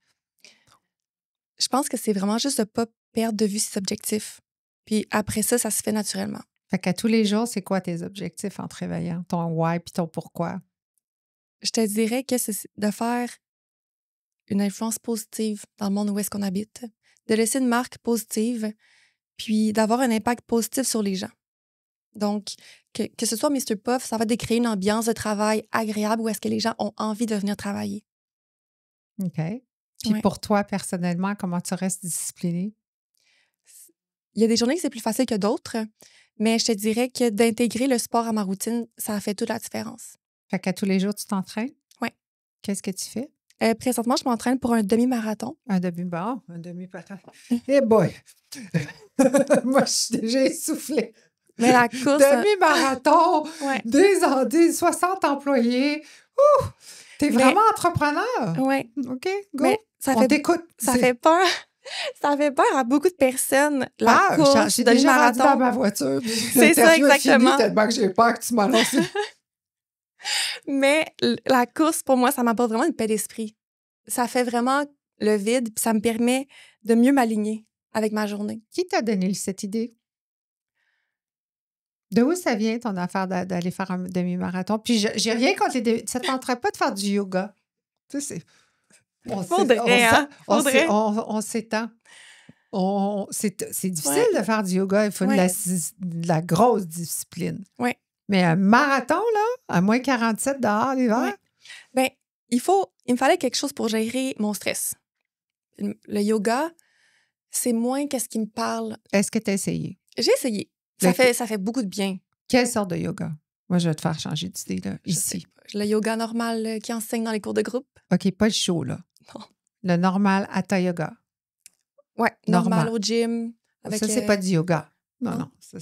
je pense que c'est vraiment juste de ne pas perdre de vue ses objectifs. Puis après ça, ça se fait naturellement. Fait qu'à tous les jours, c'est quoi tes objectifs en te réveillant? Ton why puis ton pourquoi? Je te dirais que c'est de faire une influence positive dans le monde où est-ce qu'on habite, de laisser une marque positive, puis d'avoir un impact positif sur les gens. Donc, que ce soit Mr. Puff, ça va de créer une ambiance de travail agréable où est-ce que les gens ont envie de venir travailler. OK. Puis Ouais. pour toi, personnellement, comment tu restes disciplinée? Il y a des journées que c'est plus facile que d'autres, mais je te dirais que d'intégrer le sport à ma routine, ça fait toute la différence. Fait qu'à tous les jours, tu t'entraînes? Ouais. Qu'est-ce que tu fais? Présentement, je m'entraîne pour un demi-marathon. Un demi-bar, un demi-patin. Eh boy! Moi, je suis déjà essoufflée. Mais la course... Demi-marathon, Ouais. des 60 employés. Ouh! T'es vraiment entrepreneur? Ouais. OK, go. Mais ça On fait, t'écoute. ça fait peur. Ça fait peur à beaucoup de personnes, la Ah, course, j'ai déjà rendu dans demi-marathon. ma voiture. C'est ça, L'interview est finie exactement. tellement que j'ai peur que tu m'as lancé. Mais la course, pour moi, ça m'apporte vraiment une paix d'esprit. Ça fait vraiment le vide, puis ça me permet de mieux m'aligner avec ma journée. Qui t'a donné cette idée? De où ça vient, ton affaire d'aller faire un demi-marathon? Puis j'ai rien contre les demi... Ça ne tenterait pas de faire du yoga. Tu sais, Faudrait, hein? Faudrait. on s'étend. C'est difficile Ouais. de faire du yoga. Il faut Ouais. de la grosse discipline. Ouais. Mais un marathon, là, à moins 47 dehors l'hiver, Ouais. Ben, il me fallait quelque chose pour gérer mon stress. Le yoga, c'est moins qu'est-ce qui me parle. est-ce que tu as essayé? J'ai essayé. Ça fait beaucoup de bien. Quelle sorte de yoga? Moi, je vais te faire changer d'idée, là, Je ici. sais pas. Le yoga normal qui enseigne dans les cours de groupe. OK, pas le show, là. Non. Le normal Hatha Yoga. Ouais, normal au gym. Avec, ça, c'est pas du yoga. Non, non. non. Ça,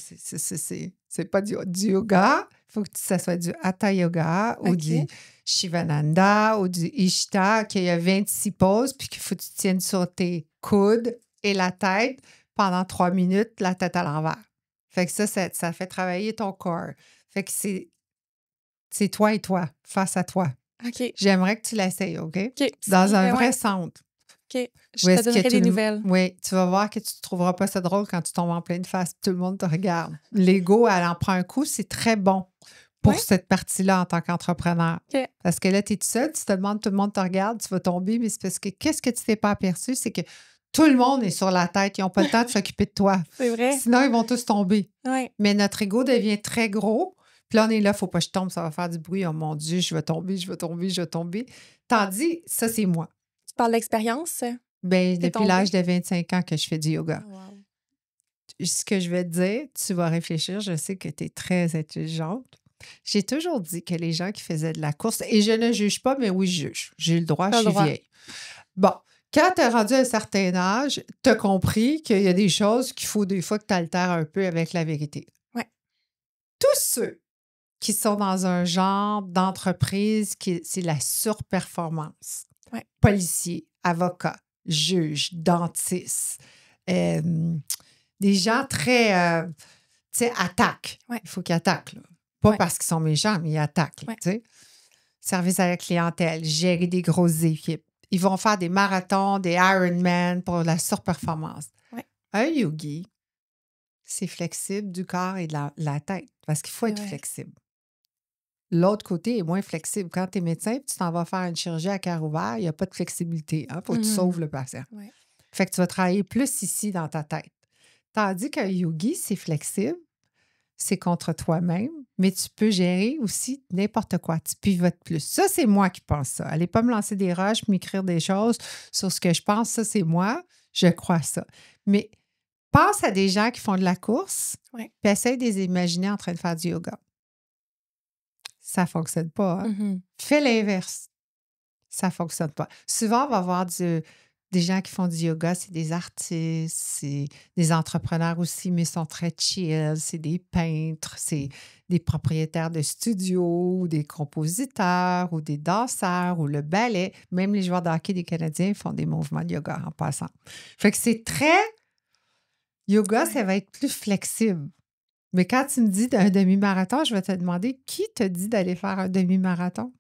c'est pas du yoga. Il faut que ça soit du Hatha Yoga ou OK. du Shivananda ou du Ishta, qu'il y a 26 poses, puis qu'il faut que tu tiennes sur tes coudes et la tête pendant 3 minutes, la tête à l'envers. Fait que ça fait travailler ton corps. Fait que c'est toi et toi, face à toi. OK. J'aimerais que tu l'essayes, OK? OK. Dans un Ouais. vrai centre. OK. Je Où est-ce te que donnerai des tout le- nouvelles. Oui, tu vas voir que tu ne trouveras pas ça drôle quand tu tombes en pleine face. Tout le monde te regarde. L'ego, elle en prend un coup. C'est très bon pour Ouais. cette partie-là en tant qu'entrepreneur. OK. Parce que là, tu es tout seul, tu te demandes, tout le monde te regarde, tu vas tomber, mais c'est parce que qu'est-ce que tu t'es pas aperçu? C'est que tout le monde est sur la tête. Ils n'ont pas le temps de s'occuper de toi. C'est vrai. Sinon, ils vont tous tomber. Ouais. Mais notre ego devient très gros. Puis là, on est là, il ne faut pas que je tombe, ça va faire du bruit. Oh mon Dieu, je vais tomber, je vais tomber, je vais tomber. Tandis, ça, c'est moi. Tu parles d'expérience? Ben, T'es depuis tombée? l'âge de 25 ans que je fais du yoga. Oh, wow. Ce que je vais te dire, tu vas réfléchir, je sais que tu es très intelligente. J'ai toujours dit que les gens qui faisaient de la course, et je ne juge pas, mais oui, je juge. J'ai le droit, T'as je le suis droit. vieille. Bon, quand tu as rendu un certain âge, tu as compris qu'il y a des choses qu'il faut des fois que tu altères un peu avec la vérité. Ouais. Tous ceux qui sont dans un genre d'entreprise c'est la surperformance. Ouais. Policiers, avocats, juges, dentistes, des gens très, tu sais, attaquent. Ouais. Il faut qu'ils attaquent, là. Pas Ouais. parce qu'ils sont méchants, mais ils attaquent, là, Ouais. tu sais. Service à la clientèle, gérer des grosses équipes. Ils vont faire des marathons, des Ironman pour la surperformance. Ouais. Un yogi, c'est flexible du corps et de la tête, parce qu'il faut C'est être vrai. flexible. L'autre côté est moins flexible. Quand tu es médecin et tu t'en vas faire une chirurgie à cœur ouvert, il n'y a pas de flexibilité. Il faut que tu sauves le patient. Ouais. Fait que tu vas travailler plus ici dans ta tête. Tandis qu'un yogi, c'est flexible, c'est contre toi-même, mais tu peux gérer aussi n'importe quoi. Tu pivotes plus. Ça, c'est moi qui pense ça. Allez pas me lancer des roches, m'écrire des choses sur ce que je pense. Ça, c'est moi. Je crois ça. Mais pense à des gens qui font de la course, Ouais. puis essaye de les imaginer en train de faire du yoga. Ça ne fonctionne pas. Hein? Mhm. Fais l'inverse. Ça ne fonctionne pas. Souvent, on va voir des gens qui font du yoga, c'est des artistes, c'est des entrepreneurs aussi, mais ils sont très chill. C'est des peintres, c'est des propriétaires de studios, ou des compositeurs, ou des danseurs, ou le ballet. Même les joueurs de hockey des Canadiens font des mouvements de yoga en passant. Fait que c'est très... Yoga, ça va être plus flexible. Mais quand tu me dis d'un demi-marathon, je vais te demander qui te dit d'aller faire un demi-marathon?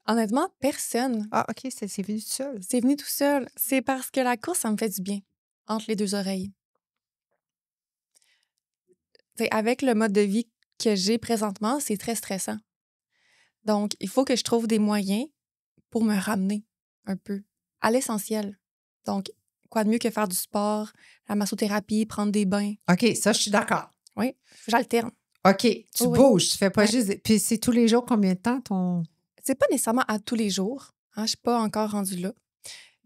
Honnêtement, personne. Ah, OK, c'est venu tout seul. C'est venu tout seul. C'est parce que la course, ça me fait du bien entre les deux oreilles. T'sais, avec le mode de vie que j'ai présentement, c'est très stressant. Donc, il faut que je trouve des moyens pour me ramener un peu à l'essentiel. Donc, quoi de mieux que faire du sport, la massothérapie, prendre des bains. OK, ça, je suis d'accord. Oui, j'alterne. OK, tu Oui. bouges, tu fais pas Ouais. juste... Puis c'est tous les jours, combien de temps ton... C'est pas nécessairement à tous les jours. Hein, je suis pas encore rendue là.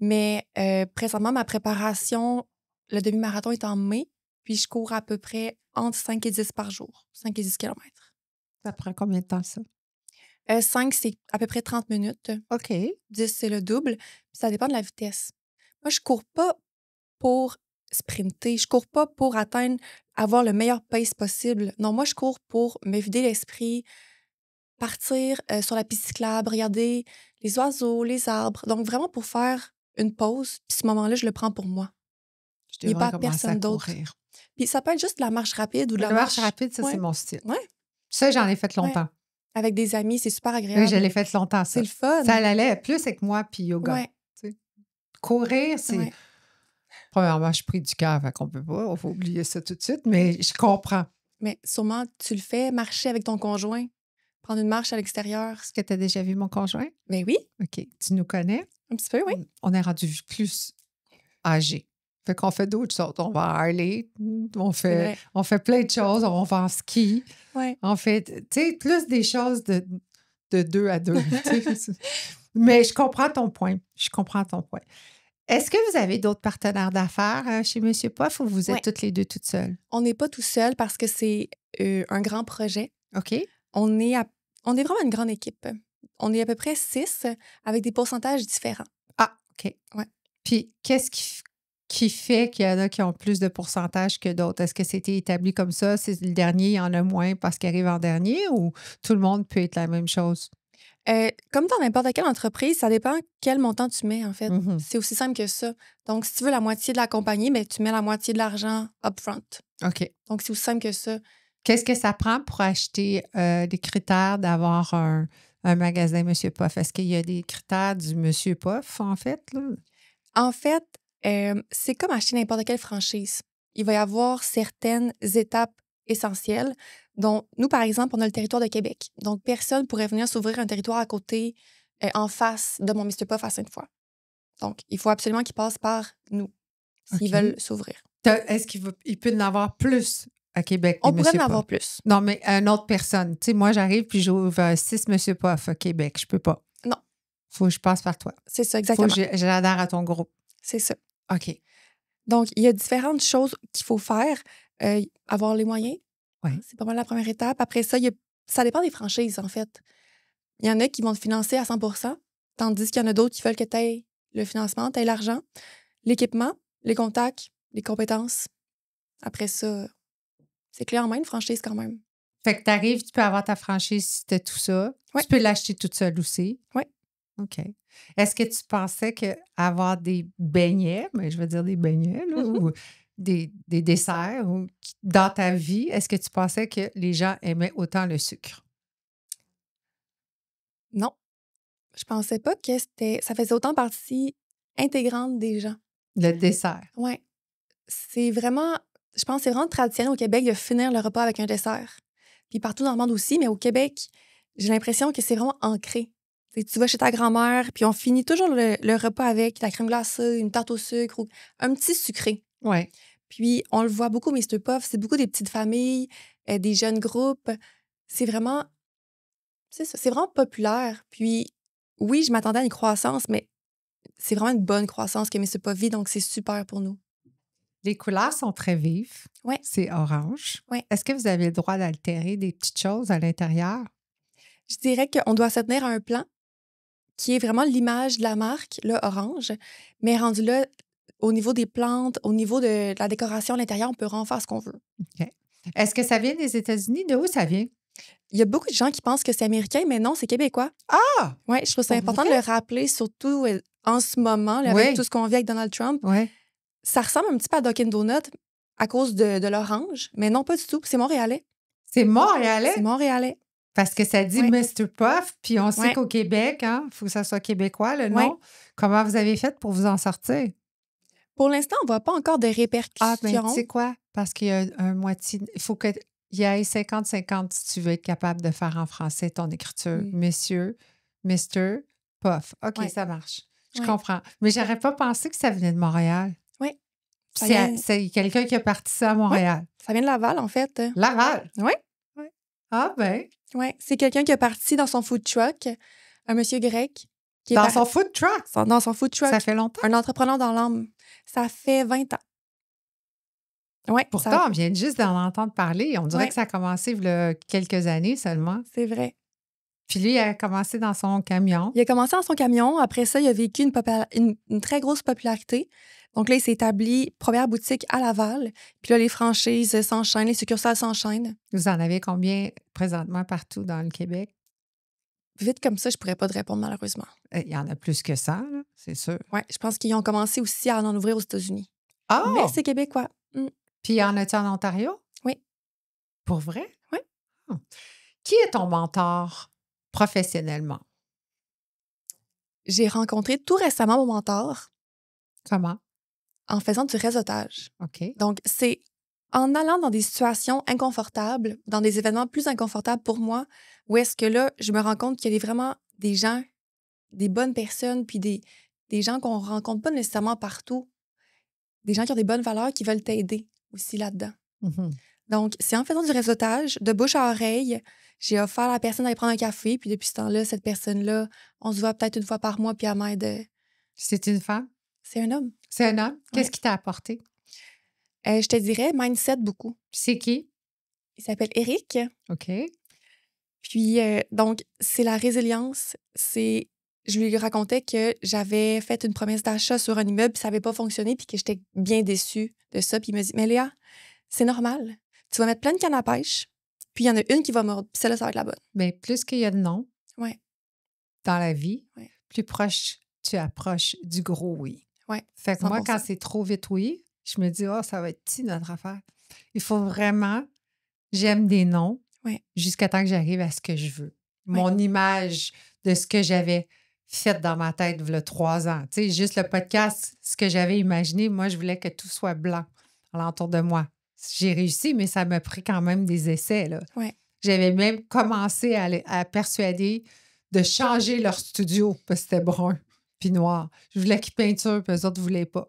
Mais présentement, ma préparation, le demi-marathon est en mai, puis je cours à peu près entre 5 et 10 par jour, 5 et 10 kilomètres. Ça prend combien de temps, ça? 5, c'est à peu près 30 minutes. OK. 10, c'est le double. Puis ça dépend de la vitesse. Moi, je cours pas pour sprinter. Je cours pas pour avoir le meilleur pace possible. Non, moi, je cours pour me vider l'esprit, partir sur la piste cyclable, regarder les oiseaux, les arbres. Donc, vraiment pour faire une pause. Puis ce moment-là, je le prends pour moi. Je Il n'y a devrais pas commencer à personne d'autre. courir. Puis ça peut être juste de la marche rapide ou de La la marche rapide, ça, c'est Ouais. mon style. Ouais. Ça, j'en ai fait longtemps. Avec des amis, c'est super Oui, agréable. je l'ai fait longtemps, ça. C'est le fun. Ça allait plus avec moi puis yoga. Ouais. tu sais. Courir, c'est... Ouais. Premièrement, je suis pris du cœur, fait qu'on peut pas, on va oublier ça tout de suite, mais je comprends. Mais sûrement, tu le fais, marcher avec ton conjoint, prendre une marche à l'extérieur. Est-ce que tu as déjà vu mon conjoint? Mais oui, OK. Tu nous connais? un petit peu, oui. On est rendu plus âgés. Fait qu'on fait d'autres choses. On va à Harley, on fait plein de choses, on va en ski. Ouais. On fait, tu sais, plus des choses de 2 à 2. Mais je comprends ton point. Je comprends ton point. Est-ce que vous avez d'autres partenaires d'affaires chez Monsieur Poff ou vous êtes toutes les deux toutes seules? On n'est pas tout seul parce que c'est un grand projet. OK. On est vraiment une grande équipe. On est à peu près 6 avec des pourcentages différents. Ah, OK. Ouais. Puis, qu'est-ce qui fait qu'il y en a qui ont plus de pourcentage que d'autres? Est-ce que c'était établi comme ça? C'est le dernier, il y en a moins parce qu'il arrive en dernier ou tout le monde peut être la même chose? Comme dans n'importe quelle entreprise, ça dépend quel montant tu mets, en fait. Mhm. C'est aussi simple que ça. Donc, si tu veux la moitié de la compagnie, mais tu mets la moitié de l'argent upfront. OK. Donc, c'est aussi simple que ça. Qu'est-ce que ça prend pour acheter des critères d'avoir un magasin Monsieur Poff? Est-ce qu'il y a des critères du Monsieur Poff, en fait? Là? En fait, c'est comme acheter n'importe quelle franchise. Il va y avoir certaines étapes essentielles, dont nous, par exemple, on a le territoire de Québec. Donc, personne ne pourrait venir s'ouvrir un territoire à côté, en face de mon Mr. Puff à Sainte-Foy. Donc, il faut absolument qu'ils passent par nous s'ils OK. veulent s'ouvrir. Est-ce qu'il peut y en avoir plus à Québec? On pourrait en Monsieur avoir Poff? plus. Non, mais une autre personne. Tu sais, moi, j'arrive puis j'ouvre 6 Monsieur Poff à Québec. Je peux pas. Non. Faut que je passe par toi. C'est ça, Faut exactement. que j'adhère à ton groupe. C'est ça. OK. Donc, il y a différentes choses qu'il faut faire. Avoir les moyens, Ouais. c'est pas mal la première étape. Après ça, ça dépend des franchises, en fait. Il y en a qui vont te financer à 100 tandis qu'il y en a d'autres qui veulent que tu aies le financement, tu aies l'argent, l'équipement, les contacts, les compétences. Après ça, c'est clé en main, une franchise quand même. Fait que tu arrives, tu peux avoir ta franchise si tu as tout ça. Ouais. Tu peux l'acheter toute seule aussi. Oui. OK. Est-ce que tu pensais qu'avoir des beignets, mais je veux dire des beignets, là, ou des desserts dans ta vie, est-ce que tu pensais que les gens aimaient autant le sucre? Non. Je pensais pas que ça faisait autant partie intégrante des gens. Le dessert. Oui. Je pense que c'est vraiment traditionnel au Québec de finir le repas avec un dessert. Puis partout dans le monde aussi, mais au Québec, j'ai l'impression que c'est vraiment ancré. Tu vas chez ta grand-mère, puis on finit toujours le repas avec la crème glacée, une tarte au sucre ou un petit sucré. Oui. Puis on le voit beaucoup, Mr. Puff, c'est beaucoup des petites familles, des jeunes groupes. C'est vraiment populaire. Puis oui, je m'attendais à une croissance, mais c'est vraiment une bonne croissance que Mr. Puff vit, donc c'est super pour nous. Les couleurs sont très vives. Ouais. C'est orange. Ouais. Est-ce que vous avez le droit d'altérer des petites choses à l'intérieur? Je dirais qu'on doit se tenir à un plan qui est vraiment l'image de la marque, le orange. Mais rendu là, au niveau des plantes, au niveau de la décoration à l'intérieur, on peut vraiment faire ce qu'on veut. OK. Est-ce que ça vient des États-Unis? De où ça vient? Il y a beaucoup de gens qui pensent que c'est américain, mais non, c'est québécois. Ah! Oui, je trouve ça Pour important vrai? de le rappeler, surtout en ce moment, là, Oui. avec tout ce qu'on vit avec Donald Trump. Oui. Ça ressemble un petit peu à Dunkin' Donut à cause de l'orange, mais non, pas du tout. C'est montréalais. C'est montréalais? C'est montréalais. Parce que ça dit Ouais. Mr. Puff, puis on sait Ouais. qu'au Québec, il faut que ça soit québécois, le nom. Ouais. Comment vous avez fait pour vous en sortir? Pour l'instant, on ne voit pas encore de répercussions. Ah, bien, tu sais quoi? Parce qu'il y a un moitié... Il faut qu'il y ait 50-50 si tu veux être capable de faire en français ton écriture. Monsieur, Mr. Puff. OK, Ouais. ça marche. Je Ouais. comprends. Mais j'aurais pas pensé que ça venait de Montréal. Oui, Ça vient, C'est quelqu'un qui a parti ça à Montréal. ça vient de Laval, en fait. Laval. Oui, Ah ben, oui. C'est quelqu'un qui est parti dans son food truck, un monsieur grec, qui est dans son food truck. dans son food truck, Ça fait longtemps. un entrepreneur dans l'âme. Ça fait 20 ans. Oui, Pourtant, on vient juste d'en entendre parler. On dirait Ouais. que ça a commencé il y a quelques années seulement. c'est vrai. Puis lui, il a commencé dans son camion. Il a commencé dans son camion. Après ça, il a vécu une très grosse popularité. Donc là, il s'est établi première boutique à Laval. Puis là, les franchises s'enchaînent, les succursales s'enchaînent. Vous en avez combien présentement partout dans le Québec? Vite comme ça, je pourrais pas te répondre, malheureusement. Il y en a plus que ça, là, c'est sûr. Oui, je pense qu'ils ont commencé aussi à en ouvrir aux États-Unis. Ah! Mais c'est québécois. Puis y en a-tu en Ontario? Oui. Pour vrai? Oui. Ah. Qui est ton mentor professionnellement? J'ai rencontré tout récemment mon mentor Comment? en faisant du réseautage. OK. Donc, c'est en allant dans des situations inconfortables, dans des événements plus inconfortables pour moi, où est-ce que là, je me rends compte qu'il y a vraiment des gens, des bonnes personnes, puis des gens qu'on rencontre pas nécessairement partout, des gens qui ont des bonnes valeurs qui veulent t'aider aussi là-dedans. Mhm. Donc, c'est en faisant du réseautage, de bouche à oreille, j'ai offert à la personne d'aller prendre un café, puis depuis ce temps-là, cette personne-là, on se voit peut-être une fois par mois, puis elle m'aide. C'est une femme? C'est un homme. C'est un homme? Qu'est-ce Ouais. qui t'a apporté? Je te dirais mindset beaucoup. C'est qui? Il s'appelle Eric. OK. Puis, donc, c'est la résilience. Je lui racontais que j'avais fait une promesse d'achat sur un immeuble, puis ça n'avait pas fonctionné, puis que j'étais bien déçue de ça. Puis il me dit, mais Léa, c'est normal. Tu vas mettre plein de cannes à pêche, puis il y en a une qui va mordre, puis celle-là, ça va être la bonne. Bien, plus qu'il y a de noms Ouais. dans la vie, Ouais. plus proche tu approches du gros oui. Ouais, Fait que moi, 100%. quand c'est trop vite oui, je me dis, oh, ça va être petit notre affaire. Il faut vraiment, j'aime des noms Ouais. jusqu'à temps que j'arrive à ce que je veux. Mon image de ce que j'avais fait dans ma tête il y a 3 ans. Tu sais, juste le podcast, ce que j'avais imaginé, moi, je voulais que tout soit blanc alentour de moi. J'ai réussi, mais ça m'a pris quand même des essais, là. Ouais. J'avais même commencé à persuader de changer leur studio parce que c'était brun puis noir. Je voulais qu'ils peinturent, puis eux autres ne voulaient pas.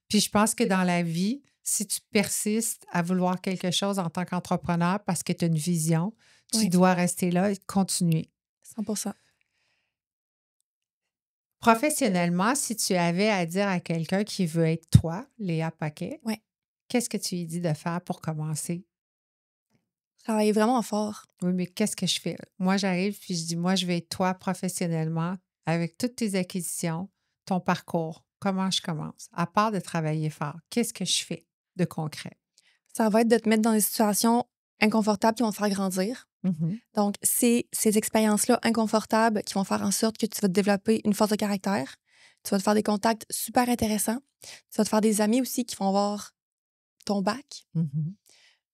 Puis je pense que dans la vie, si tu persistes à vouloir quelque chose en tant qu'entrepreneur parce que tu as une vision, tu Oui. dois rester là et continuer. 100%. Professionnellement, si tu avais à dire à quelqu'un qui veut être toi, Léa Paquet, Ouais. qu'est-ce que tu lui dis de faire pour commencer? Travailler vraiment fort. Oui, mais qu'est-ce que je fais? Moi, j'arrive puis je dis, moi, je vais être toi professionnellement avec toutes tes acquisitions, ton parcours. Comment je commence? À part de travailler fort, qu'est-ce que je fais de concret? Ça va être de te mettre dans des situations inconfortables qui vont te faire grandir. Mhm. Donc, c'est ces expériences-là inconfortables qui vont faire en sorte que tu vas te développer une force de caractère. Tu vas te faire des contacts super intéressants. Tu vas te faire des amis aussi qui vont avoir ton bac. Mhm.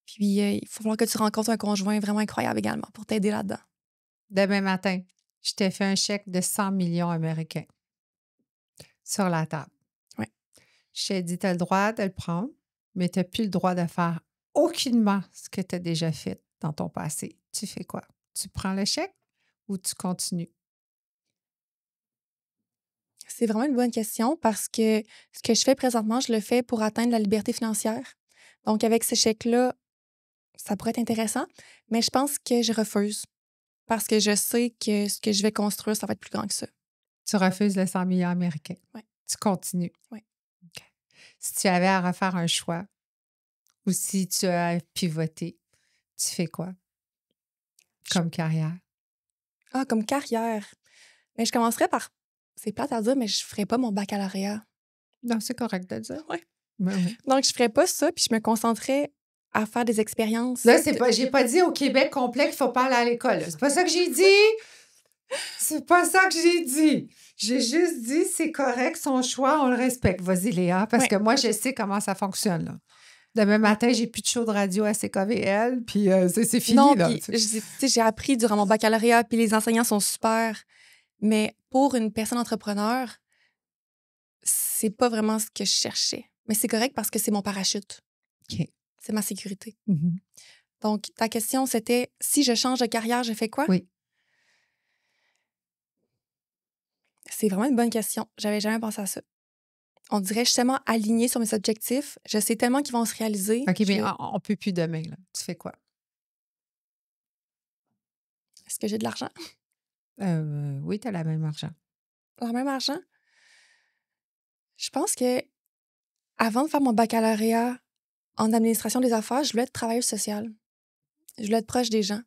Puis, il va falloir que tu rencontres un conjoint vraiment incroyable également pour t'aider là-dedans. Demain matin, je t'ai fait un chèque de 100 millions américains sur la table. Ouais. Je t'ai dit, tu as le droit de le prendre, mais tu n'as plus le droit de faire aucunement ce que tu as déjà fait dans ton passé. Tu fais quoi? Tu prends le chèque ou tu continues? C'est vraiment une bonne question parce que ce que je fais présentement, je le fais pour atteindre la liberté financière. Donc, avec ce chèque-là, ça pourrait être intéressant, mais je pense que je refuse parce que je sais que ce que je vais construire, ça va être plus grand que ça. Tu refuses le 100 millions américains. Ouais. Tu continues. Ouais. OK. Si tu avais à refaire un choix ou si tu as pivoté, tu fais quoi comme carrière? Ah, comme carrière. Mais je commencerais par. C'est plate à dire, mais je ferais pas mon baccalauréat. Non, c'est correct de le dire. Ouais. Ben oui. Donc, je ferais pas ça, puis je me concentrerais à faire des expériences. Là, c'est pas, j'ai pas dit au Québec complet qu'il faut pas aller à l'école. là. C'est pas ça que j'ai dit. C'est pas ça que j'ai dit. J'ai juste dit c'est correct, son choix, on le respecte. Vas-y, Léa, parce Ouais. que moi, je sais comment ça fonctionne. Là. Demain matin, j'ai plus de show de radio à CKVL, puis c'est fini. Non, là, puis tu sais. tu sais, j'ai appris durant mon baccalauréat, puis les enseignants sont super. Mais pour une personne entrepreneur, c'est pas vraiment ce que je cherchais. Mais c'est correct parce que c'est mon parachute. OK. C'est ma sécurité. Mhm. Donc, ta question, c'était si je change de carrière, je fais quoi? Oui. C'est vraiment une bonne question. J'avais jamais pensé à ça. on dirait, je suis tellement alignée sur mes objectifs. Je sais tellement qu'ils vont se réaliser. OK, mais on ne peut plus demain, là. Tu fais quoi? Est-ce que j'ai de l'argent? Oui, tu as la même argent. Le même argent? Je pense que avant de faire mon baccalauréat en administration des affaires, je voulais être travailleuse sociale. Je voulais être proche des gens.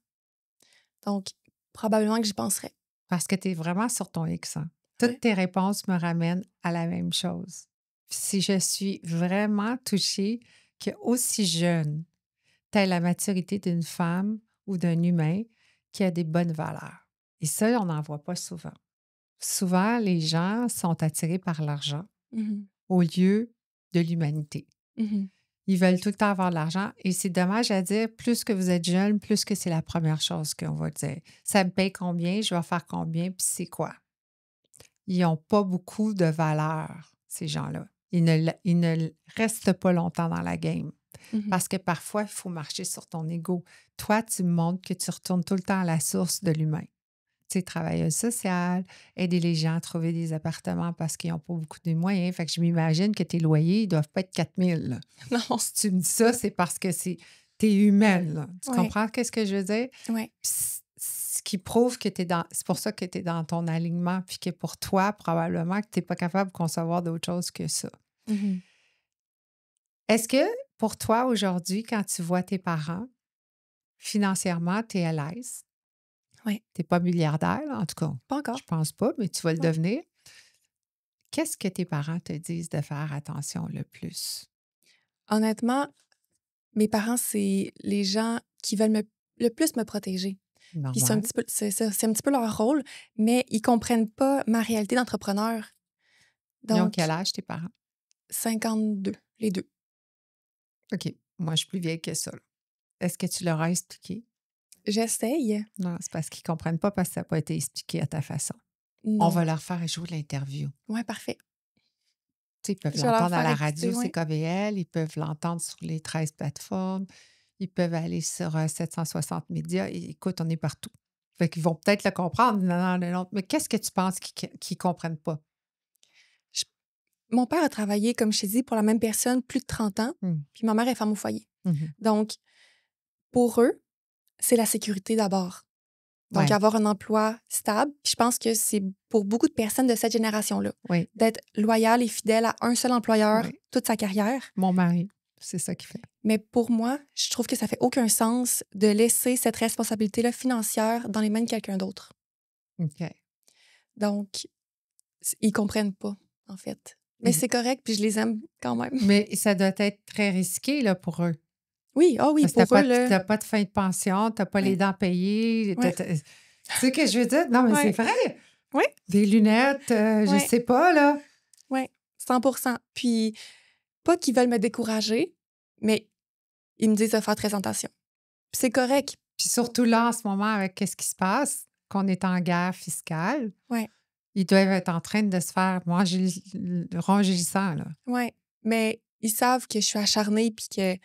Donc, probablement que j'y penserais. Parce que tu es vraiment sur ton X, hein. Toutes Ouais. tes réponses me ramènent à la même chose. Puis si je suis vraiment touchée qu'aussi jeune, tu as la maturité d'une femme ou d'un humain qui a des bonnes valeurs. Et ça, on n'en voit pas souvent. Souvent, les gens sont attirés par l'argent Mhm. au lieu de l'humanité. Mhm. Ils veulent tout le temps avoir de l'argent. Et c'est dommage à dire, plus que vous êtes jeune, plus que c'est la première chose qu'on va dire. Ça me paye combien, je vais faire combien, puis c'est quoi? Ils n'ont pas beaucoup de valeur, ces gens-là. Ils ne restent pas longtemps dans la game. Mhm. Parce que parfois, il faut marcher sur ton ego. Toi, tu me montres que tu retournes tout le temps à la source de l'humain. Tu sais, travailleuse sociale, aider les gens à trouver des appartements parce qu'ils n'ont pas beaucoup de moyens. Fait que je m'imagine que tes loyers, ils ne doivent pas être 4 000. Là. Non. Si tu me dis ça, c'est parce que tu es humaine. Là. Tu Ouais. comprends qu'est-ce que je veux dire? Ouais. Ce qui prouve que tu es dans... C'est pour ça que tu es dans ton alignement, puis que pour toi, probablement que tu n'es pas capable de concevoir d'autre chose que ça. Mhm. Est-ce que pour toi, aujourd'hui, quand tu vois tes parents, financièrement, tu es à l'aise? Oui. Tu n'es pas milliardaire, là, en tout cas. Pas encore. Je pense pas, mais tu vas le Ouais. devenir. Qu'est-ce que tes parents te disent de faire attention le plus? Honnêtement, mes parents, c'est les gens qui veulent le plus me protéger. Puis c'est un Normal. petit peu, c'est un petit peu leur rôle, mais ils comprennent pas ma réalité d'entrepreneur. Ils ont Donc, quel âge, tes parents? 52, les deux. OK. Moi, je suis plus vieille que ça, là. Est-ce que tu leur as expliqué? J'essaye. Non, c'est parce qu'ils ne comprennent pas parce que ça n'a pas été expliqué à ta façon. Non. On va leur faire jouer l'interview. Ouais, parfait. Tu sais, ils peuvent Je vais leur l'entendre à faire la écouter, radio, c'est ouais. KVL, ils peuvent l'entendre sur les 13 plateformes, ils peuvent aller sur 760 médias. Et, écoute, on est partout. Fait qu'ils vont peut-être le comprendre, non, non, non. Mais qu'est-ce que tu penses qu'ils ne comprennent pas? Mon père a travaillé, comme je t'ai dit, pour la même personne plus de 30 ans, Hum, puis ma mère est femme au foyer. mhm. Donc, pour eux, c'est la sécurité d'abord. Donc, Ouais, avoir un emploi stable. Puis je pense que c'est pour beaucoup de personnes de cette génération-là, oui, d'être loyal et fidèle à un seul employeur oui. toute sa carrière. Mon mari, c'est ça qu'il fait. Mais pour moi, je trouve que ça fait aucun sens de laisser cette responsabilité-là financière dans les mains de quelqu'un d'autre. OK. Donc, ils comprennent pas, en fait. Mais c'est correct, puis je les aime quand même. Mais ça doit être très risqué là, pour eux. Oui, ah oui, Parce que pour eux, tu là. n'as pas de fin de pension, tu n'as pas les Ouais. dents payées. Ouais. Tu sais ce que je veux dire? Non, mais Ouais. c'est vrai. Oui, Des lunettes, je Ouais. sais pas, là. oui, 100%. Puis, pas qu'ils veulent me décourager, mais ils me disent de faire très attention. Puis c'est correct. Puis surtout là, en ce moment, avec qu'est-ce qui se passe, qu'on est en guerre fiscale, Ouais. ils doivent être en train de se faire manger, ronger le sang, là. Oui, mais ils savent que je suis acharnée puis que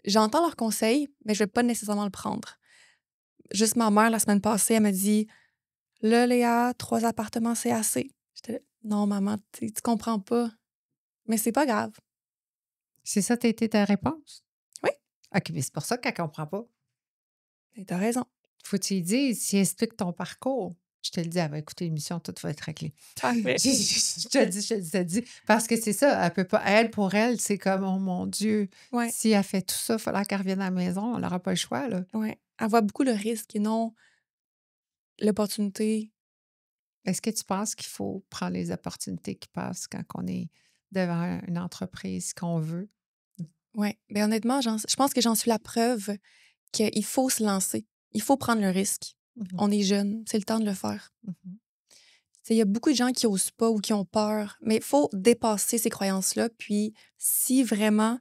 j'entends leurs conseils, mais je vais pas nécessairement le prendre. Juste ma mère, la semaine passée, elle m'a dit « Là, Léa, 3 appartements, c'est assez. » J'étais là, « Non, maman, tu comprends pas. » Mais c'est pas grave. C'est ça, t'as été ta réponse? Oui. OK, mais c'est pour ça qu'elle ne comprend pas. Et t'as raison. Faut que tu lui dises, si elle explique ton parcours. Je te le dis, elle va écouter l'émission, tout va être réglé. Parfait. Je te le dis, je te le dis. Parce que c'est ça, elle peut pas. Elle, pour elle, c'est comme, oh mon Dieu, Ouais, si elle fait tout ça, il faudra qu'elle revienne à la maison, elle n'aura pas le choix, là. ouais. Elle voit beaucoup le risque et non l'opportunité. Est-ce que tu penses qu'il faut prendre les opportunités qui passent quand on est devant une entreprise qu'on veut? Oui. Mais honnêtement, je pense que j'en suis la preuve qu'il faut se lancer. Il faut prendre le risque. Mhm, On est jeune, c'est le temps de le faire. mhm. Il y a beaucoup de gens qui osent pas ou qui ont peur, mais il faut dépasser ces croyances-là. Puis, si vraiment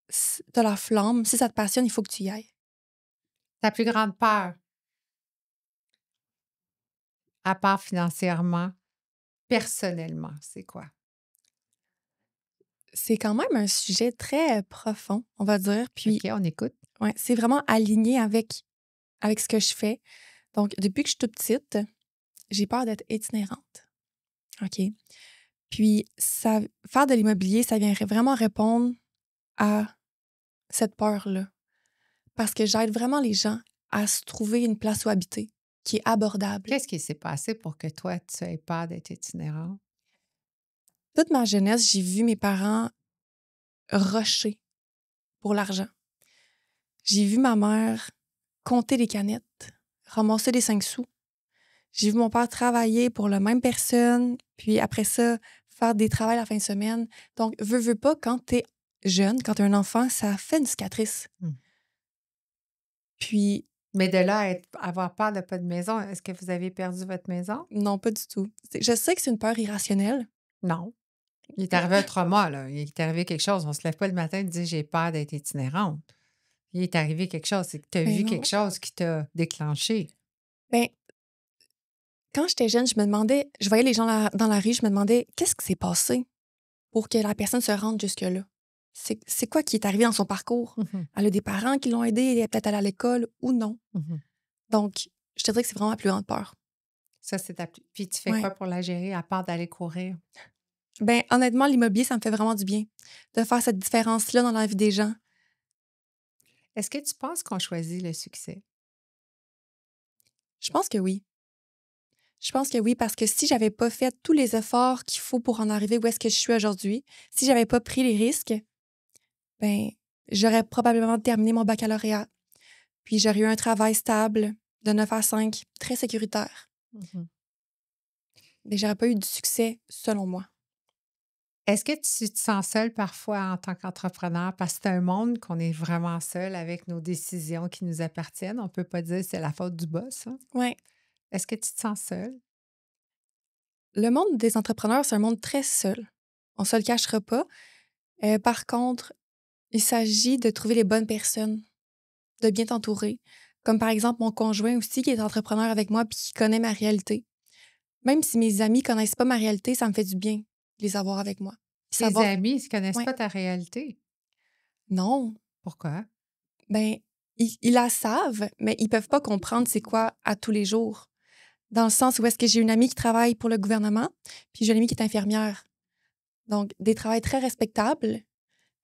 tu as la flamme, si ça te passionne, il faut que tu y ailles. Ta plus grande peur, à part financièrement, personnellement, c'est quoi? C'est quand même un sujet très profond, on va dire. Puis, OK, on écoute. ouais, c'est vraiment aligné avec ce que je fais. Donc, depuis que je suis toute petite, j'ai peur d'être itinérante. OK? Puis, faire de l'immobilier, ça vient vraiment répondre à cette peur-là. Parce que j'aide vraiment les gens à se trouver une place où habiter qui est abordable. Qu'est-ce qui s'est passé pour que toi, tu aies peur d'être itinérante? Toute ma jeunesse, j'ai vu mes parents rusher pour l'argent. J'ai vu ma mère compter les canettes, ramasser les 5 sous. J'ai vu mon père travailler pour la même personne, puis après ça, faire des travails la fin de semaine. Donc, veux pas, quand t'es jeune, quand t'es un enfant, ça fait une cicatrice. Hmm. Puis, Mais de là à avoir peur de pas de maison, est-ce que vous avez perdu votre maison? non, pas du tout. Je sais que c'est une peur irrationnelle. Non. Il est arrivé un trauma, là. Il est arrivé quelque chose. On se lève pas le matin et dit j'ai peur d'être itinérante. Il est arrivé quelque chose. C'est que tu as Ben vu non. quelque chose qui t'a déclenché. Ben, quand j'étais jeune, je me demandais, je voyais les gens dans la rue, je me demandais qu'est-ce qui s'est passé pour que la personne se rende jusque-là. C'est quoi qui est arrivé dans son parcours? Mhm, Elle a des parents qui l'ont aidée, elle est peut-être allée à l'école ou non. mhm. Donc, je te dirais que c'est vraiment ma plus grande peur. Ça, c'est ta... Puis tu fais Ouais. quoi pour la gérer à part d'aller courir? Ben, honnêtement, l'immobilier, ça me fait vraiment du bien de faire cette différence-là dans la vie des gens. Est-ce que tu penses qu'on choisit le succès? Je pense que oui. Je pense que oui, parce que si j'avais pas fait tous les efforts qu'il faut pour en arriver où est-ce que je suis aujourd'hui, si j'avais pas pris les risques, ben, j'aurais probablement terminé mon baccalauréat. Puis j'aurais eu un travail stable de 9 à 5, très sécuritaire. Mhm. Mais j'aurais pas eu du succès, selon moi. Est-ce que tu te sens seule parfois en tant qu'entrepreneur? Parce que c'est un monde qu'on est vraiment seul avec nos décisions qui nous appartiennent. On ne peut pas dire que c'est la faute du boss, hein. Ouais. Est-ce que tu te sens seule? Le monde des entrepreneurs, c'est un monde très seul. On se le cachera pas. Par contre, il s'agit de trouver les bonnes personnes, de bien t'entourer. Comme par exemple mon conjoint aussi, qui est entrepreneur avec moi puis qui connaît ma réalité. Même si mes amis connaissent pas ma réalité, ça me fait du bien de les avoir avec moi. Puis Tes savoir, amis, ils ne connaissent ouais, pas ta réalité. non, Pourquoi? ben, ils la savent, mais ils peuvent pas comprendre c'est quoi à tous les jours. Dans le sens où est-ce que j'ai une amie qui travaille pour le gouvernement, puis j'ai une amie qui est infirmière. Donc, des travails très respectables,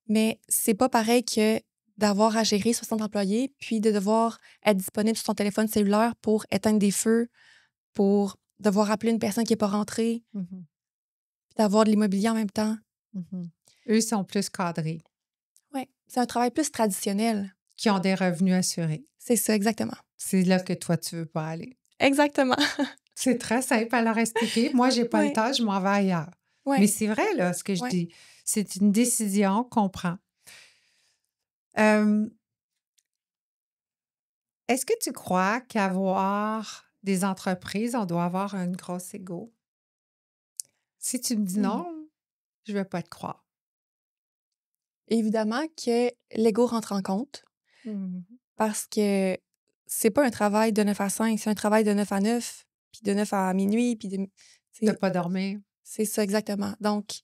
mais c'est pas pareil que d'avoir à gérer 60 employés, puis de devoir être disponible sur son téléphone cellulaire pour éteindre des feux, pour devoir appeler une personne qui n'est pas rentrée, Mhm, puis d'avoir de l'immobilier en même temps. mhm. Eux sont plus cadrés, Oui, c'est un travail plus traditionnel. qui ont des revenus assurés. C'est ça, exactement. C'est là que toi, tu ne veux pas aller. Exactement. C'est très simple à leur expliquer. Moi, je n'ai pas le Oui, temps, je m'en vais ailleurs. Mais oui, c'est vrai, là, ce que je oui. dis. C'est une décision qu'on prend. Euh, Est-ce que tu crois qu'avoir des entreprises, on doit avoir un gros ego? Si tu me dis Hmm. non, je ne vais pas te croire. Évidemment que l'ego rentre en compte Mhm. parce que c'est pas un travail de 9 à 5, c'est un travail de 9 à 9, puis de 9 à minuit, puis De ne c'est pas dormir. c'est ça exactement. Donc,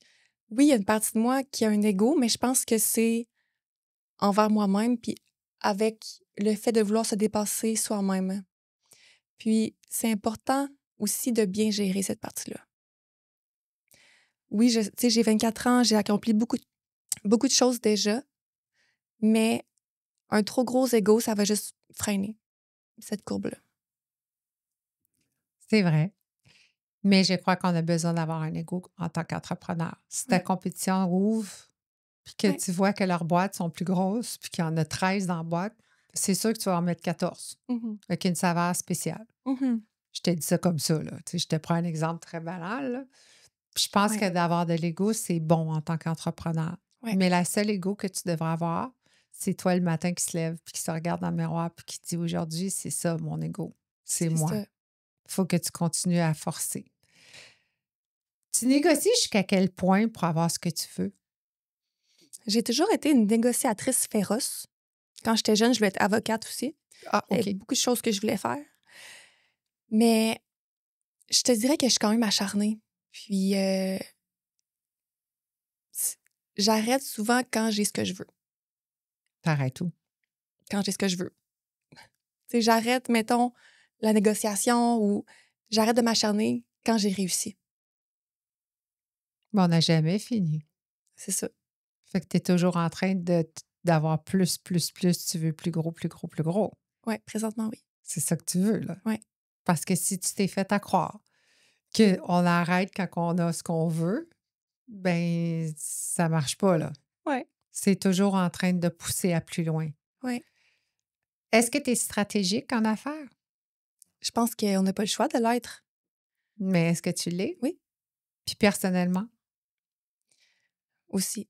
oui, il y a une partie de moi qui a un ego, mais je pense que c'est envers moi-même, puis avec le fait de vouloir se dépasser soi-même. Puis, c'est important aussi de bien gérer cette partie-là. Oui, tu sais, j'ai 24 ans, j'ai accompli beaucoup de choses déjà, mais un trop gros ego, ça va juste freiner cette courbe-là. C'est vrai. Mais je crois qu'on a besoin d'avoir un ego en tant qu'entrepreneur. Si ta Ouais, compétition ouvre, puis que ouais. tu vois que leurs boîtes sont plus grosses, puis qu'il y en a 13 dans la boîte, c'est sûr que tu vas en mettre 14 Mhm. avec une saveur spéciale. Mhm. Je te dis ça comme ça, là. Tu sais, je te prends un exemple très banal, là. Puis je pense Ouais, que d'avoir de l'ego, c'est bon en tant qu'entrepreneur. ouais, Mais la seule ego que tu devrais avoir, c'est toi le matin qui se lève, puis qui se regarde dans le miroir, puis qui dit aujourd'hui, c'est ça mon ego. C'est c'est moi. ça. Il faut que tu continues à forcer. Tu négocies jusqu'à quel point pour avoir ce que tu veux? J'ai toujours été une négociatrice féroce. Quand j'étais jeune, je voulais être avocate aussi. Ah, Il y avait OK. beaucoup de choses que je voulais faire. Mais je te dirais que je suis quand même acharnée. Puis, c- j'arrête souvent quand j'ai ce que je veux. T'arrêtes tout. Quand j'ai ce que je veux. Tu sais, j'arrête, mettons, la négociation ou j'arrête de m'acharner quand j'ai réussi. Mais on n'a jamais fini. C'est ça. Fait que tu es toujours en train d'avoir plus. Tu veux plus gros. Oui, présentement, oui. C'est ça que tu veux, là. Oui. Parce que si tu t'es fait à croire qu'on arrête quand on a ce qu'on veut, ben ça marche pas, là. Oui. C'est toujours en train de pousser à plus loin. Oui. Est-ce que tu es stratégique en affaires? Je pense qu'on n'a pas le choix de l'être. Mais est-ce que tu l'es? Oui. Puis personnellement, Aussi.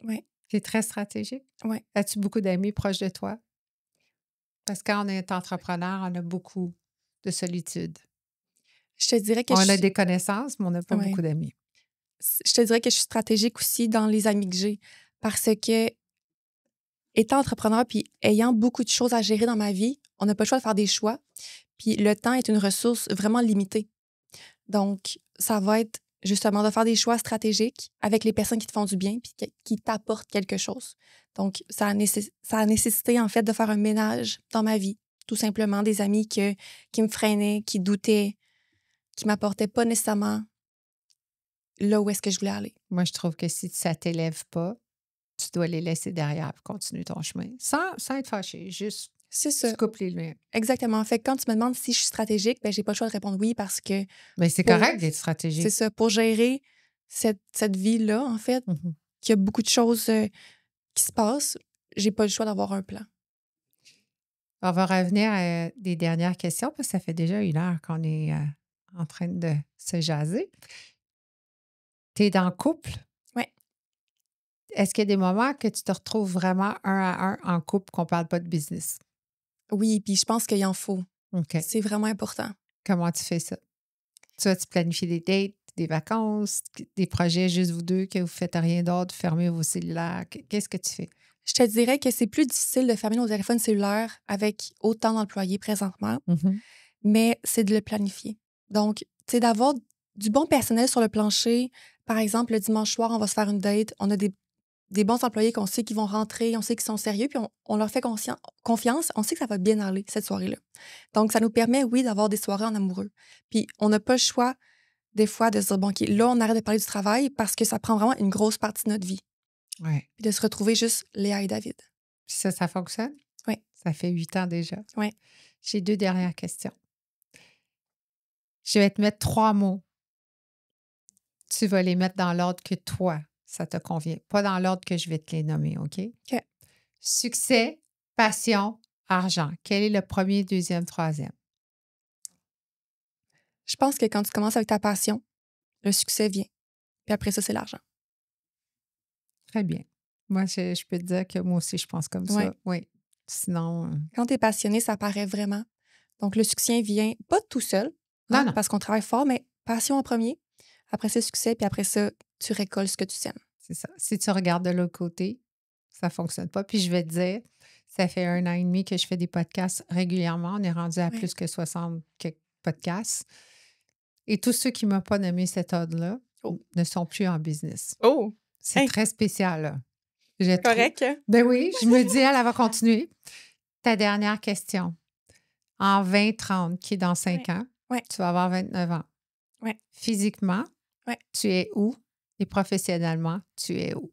Oui. tu es très stratégique? Oui. As-tu beaucoup d'amis proches de toi? Parce que quand on est entrepreneur, on a beaucoup de solitude. Je te dirais que On a des connaissances, mais on n'a pas Ouais. beaucoup d'amis. je te dirais que je suis stratégique aussi dans les amis que j'ai. Parce que, étant entrepreneur puis ayant beaucoup de choses à gérer dans ma vie, on n'a pas le choix de faire des choix. Puis le temps est une ressource vraiment limitée. Donc, ça va être justement de faire des choix stratégiques avec les personnes qui te font du bien puis qui t'apportent quelque chose. Donc, ça a nécessité, en fait, de faire un ménage dans ma vie. Tout simplement, des amis qui me freinaient, qui doutaient, qui m'apportaient pas nécessairement là où est-ce que je voulais aller. Moi, je trouve que si ça ne t'élève pas, tu dois les laisser derrière et continuer ton chemin. Sans être fâché, juste C'est ça. tu coupes les liens. Exactement. Fait que quand tu me demandes si je suis stratégique, ben j'ai pas le choix de répondre oui parce que Mais c'est Pour- correct d'être c'est stratégique. ça. Pour gérer cette vie-là, en fait, Mhm. qu'il y a beaucoup de choses qui se passent, j'ai pas le choix d'avoir un plan. On va revenir à des dernières questions parce que ça fait déjà 1 heure qu'on est en train de se jaser. Tu es dans le couple? Ouais. Est-ce qu'il y a des moments que tu te retrouves vraiment 1 à 1 en couple qu'on ne parle pas de business? Oui, puis je pense qu'il en faut. OK. C'est vraiment important. Comment tu fais ça? Tu planifies des dates, des vacances, des projets juste vous deux, que vous ne faites rien d'autre, fermez vos cellulaires. Qu'est-ce que tu fais? Je te dirais que c'est plus difficile de fermer nos téléphones cellulaires avec autant d'employés présentement, mais c'est de le planifier. Donc, tu sais, d'avoir du bon personnel sur le plancher. Par exemple, le dimanche soir, on va se faire une date. On a des bons employés qu'on sait qu'ils vont rentrer, on sait qu'ils sont sérieux, puis on leur fait confiance. On sait que ça va bien aller, cette soirée-là. Donc, ça nous permet, oui, d'avoir des soirées en amoureux. Puis, on n'a pas le choix, des fois, de se dire, bon, OK, là, on arrête de parler du travail parce que ça prend vraiment une grosse partie de notre vie. Oui. Puis de se retrouver juste Léa et David. Puis ça fonctionne? Oui. Ça fait 8 ans déjà. Oui. J'ai 2 dernières questions. Je vais te mettre 3 mots. Tu vas les mettre dans l'ordre que toi, ça te convient. Pas dans l'ordre que je vais te les nommer, OK? OK. Succès, passion, argent. Quel est le premier, deuxième, troisième? Je pense que quand tu commences avec ta passion, le succès vient. Puis après ça, c'est l'argent. Très bien. Moi, je peux te dire que moi aussi, je pense comme Ouais. ça. Oui. Sinon, Quand tu es passionné, ça paraît vraiment. Donc, le succès vient pas tout seul, non. parce qu'on travaille fort, mais passion en premier. Après ça, succès, puis après ça, tu récoltes ce que tu sèmes. C'est ça. Si tu regardes de l'autre côté, ça ne fonctionne pas. Puis je vais te dire, ça fait 1 an et demi que je fais des podcasts régulièrement. On est rendu à Ouais. plus que 60 quelques podcasts. Et tous ceux qui ne m'ont pas nommé cet ordre-là ne sont plus en business. Oh! C'est Hey. très spécial, là. Je trouve. Correct. Ben oui, je me dis, elle va continuer. Ta dernière question. En 2030, qui est dans 5 ans, Ouais. tu vas avoir 29 ans. Ouais. Physiquement, Ouais. tu es où? Et professionnellement, tu es où?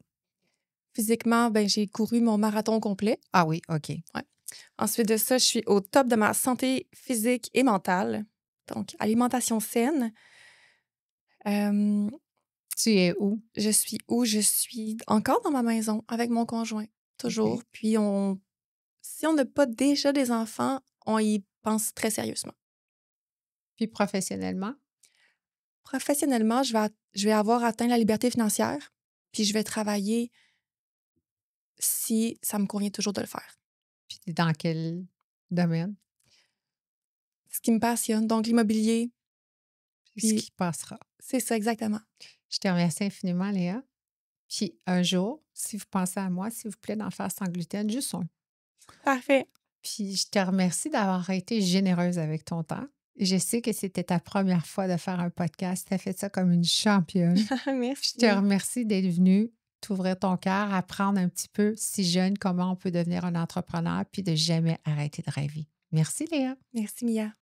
Physiquement, ben, j'ai couru mon marathon complet. Ah oui, OK. Ensuite de ça, je suis au top de ma santé physique et mentale. Donc, alimentation saine. Tu es où? Je suis où? Je suis encore dans ma maison avec mon conjoint, toujours. OK. Puis, si on n'a pas déjà des enfants, on y pense très sérieusement. Puis professionnellement? Professionnellement, je vais avoir atteint la liberté financière, puis je vais travailler si ça me convient toujours de le faire. Puis dans quel domaine? Ce qui me passionne, donc l'immobilier. Puis ce qui passera. C'est ça, exactement. Je te remercie infiniment, Léa. Puis un jour, si vous pensez à moi, s'il vous plaît, d'en faire sans gluten, juste un. Parfait. Puis je te remercie d'avoir été généreuse avec ton temps. Je sais que c'était ta première fois de faire un podcast. Tu as fait ça comme une championne. Merci. Je te remercie d'être venue, t'ouvrir ton cœur, apprendre un petit peu, si jeune, comment on peut devenir un entrepreneur, puis de jamais arrêter de rêver. Merci, Léa. Merci, Mia.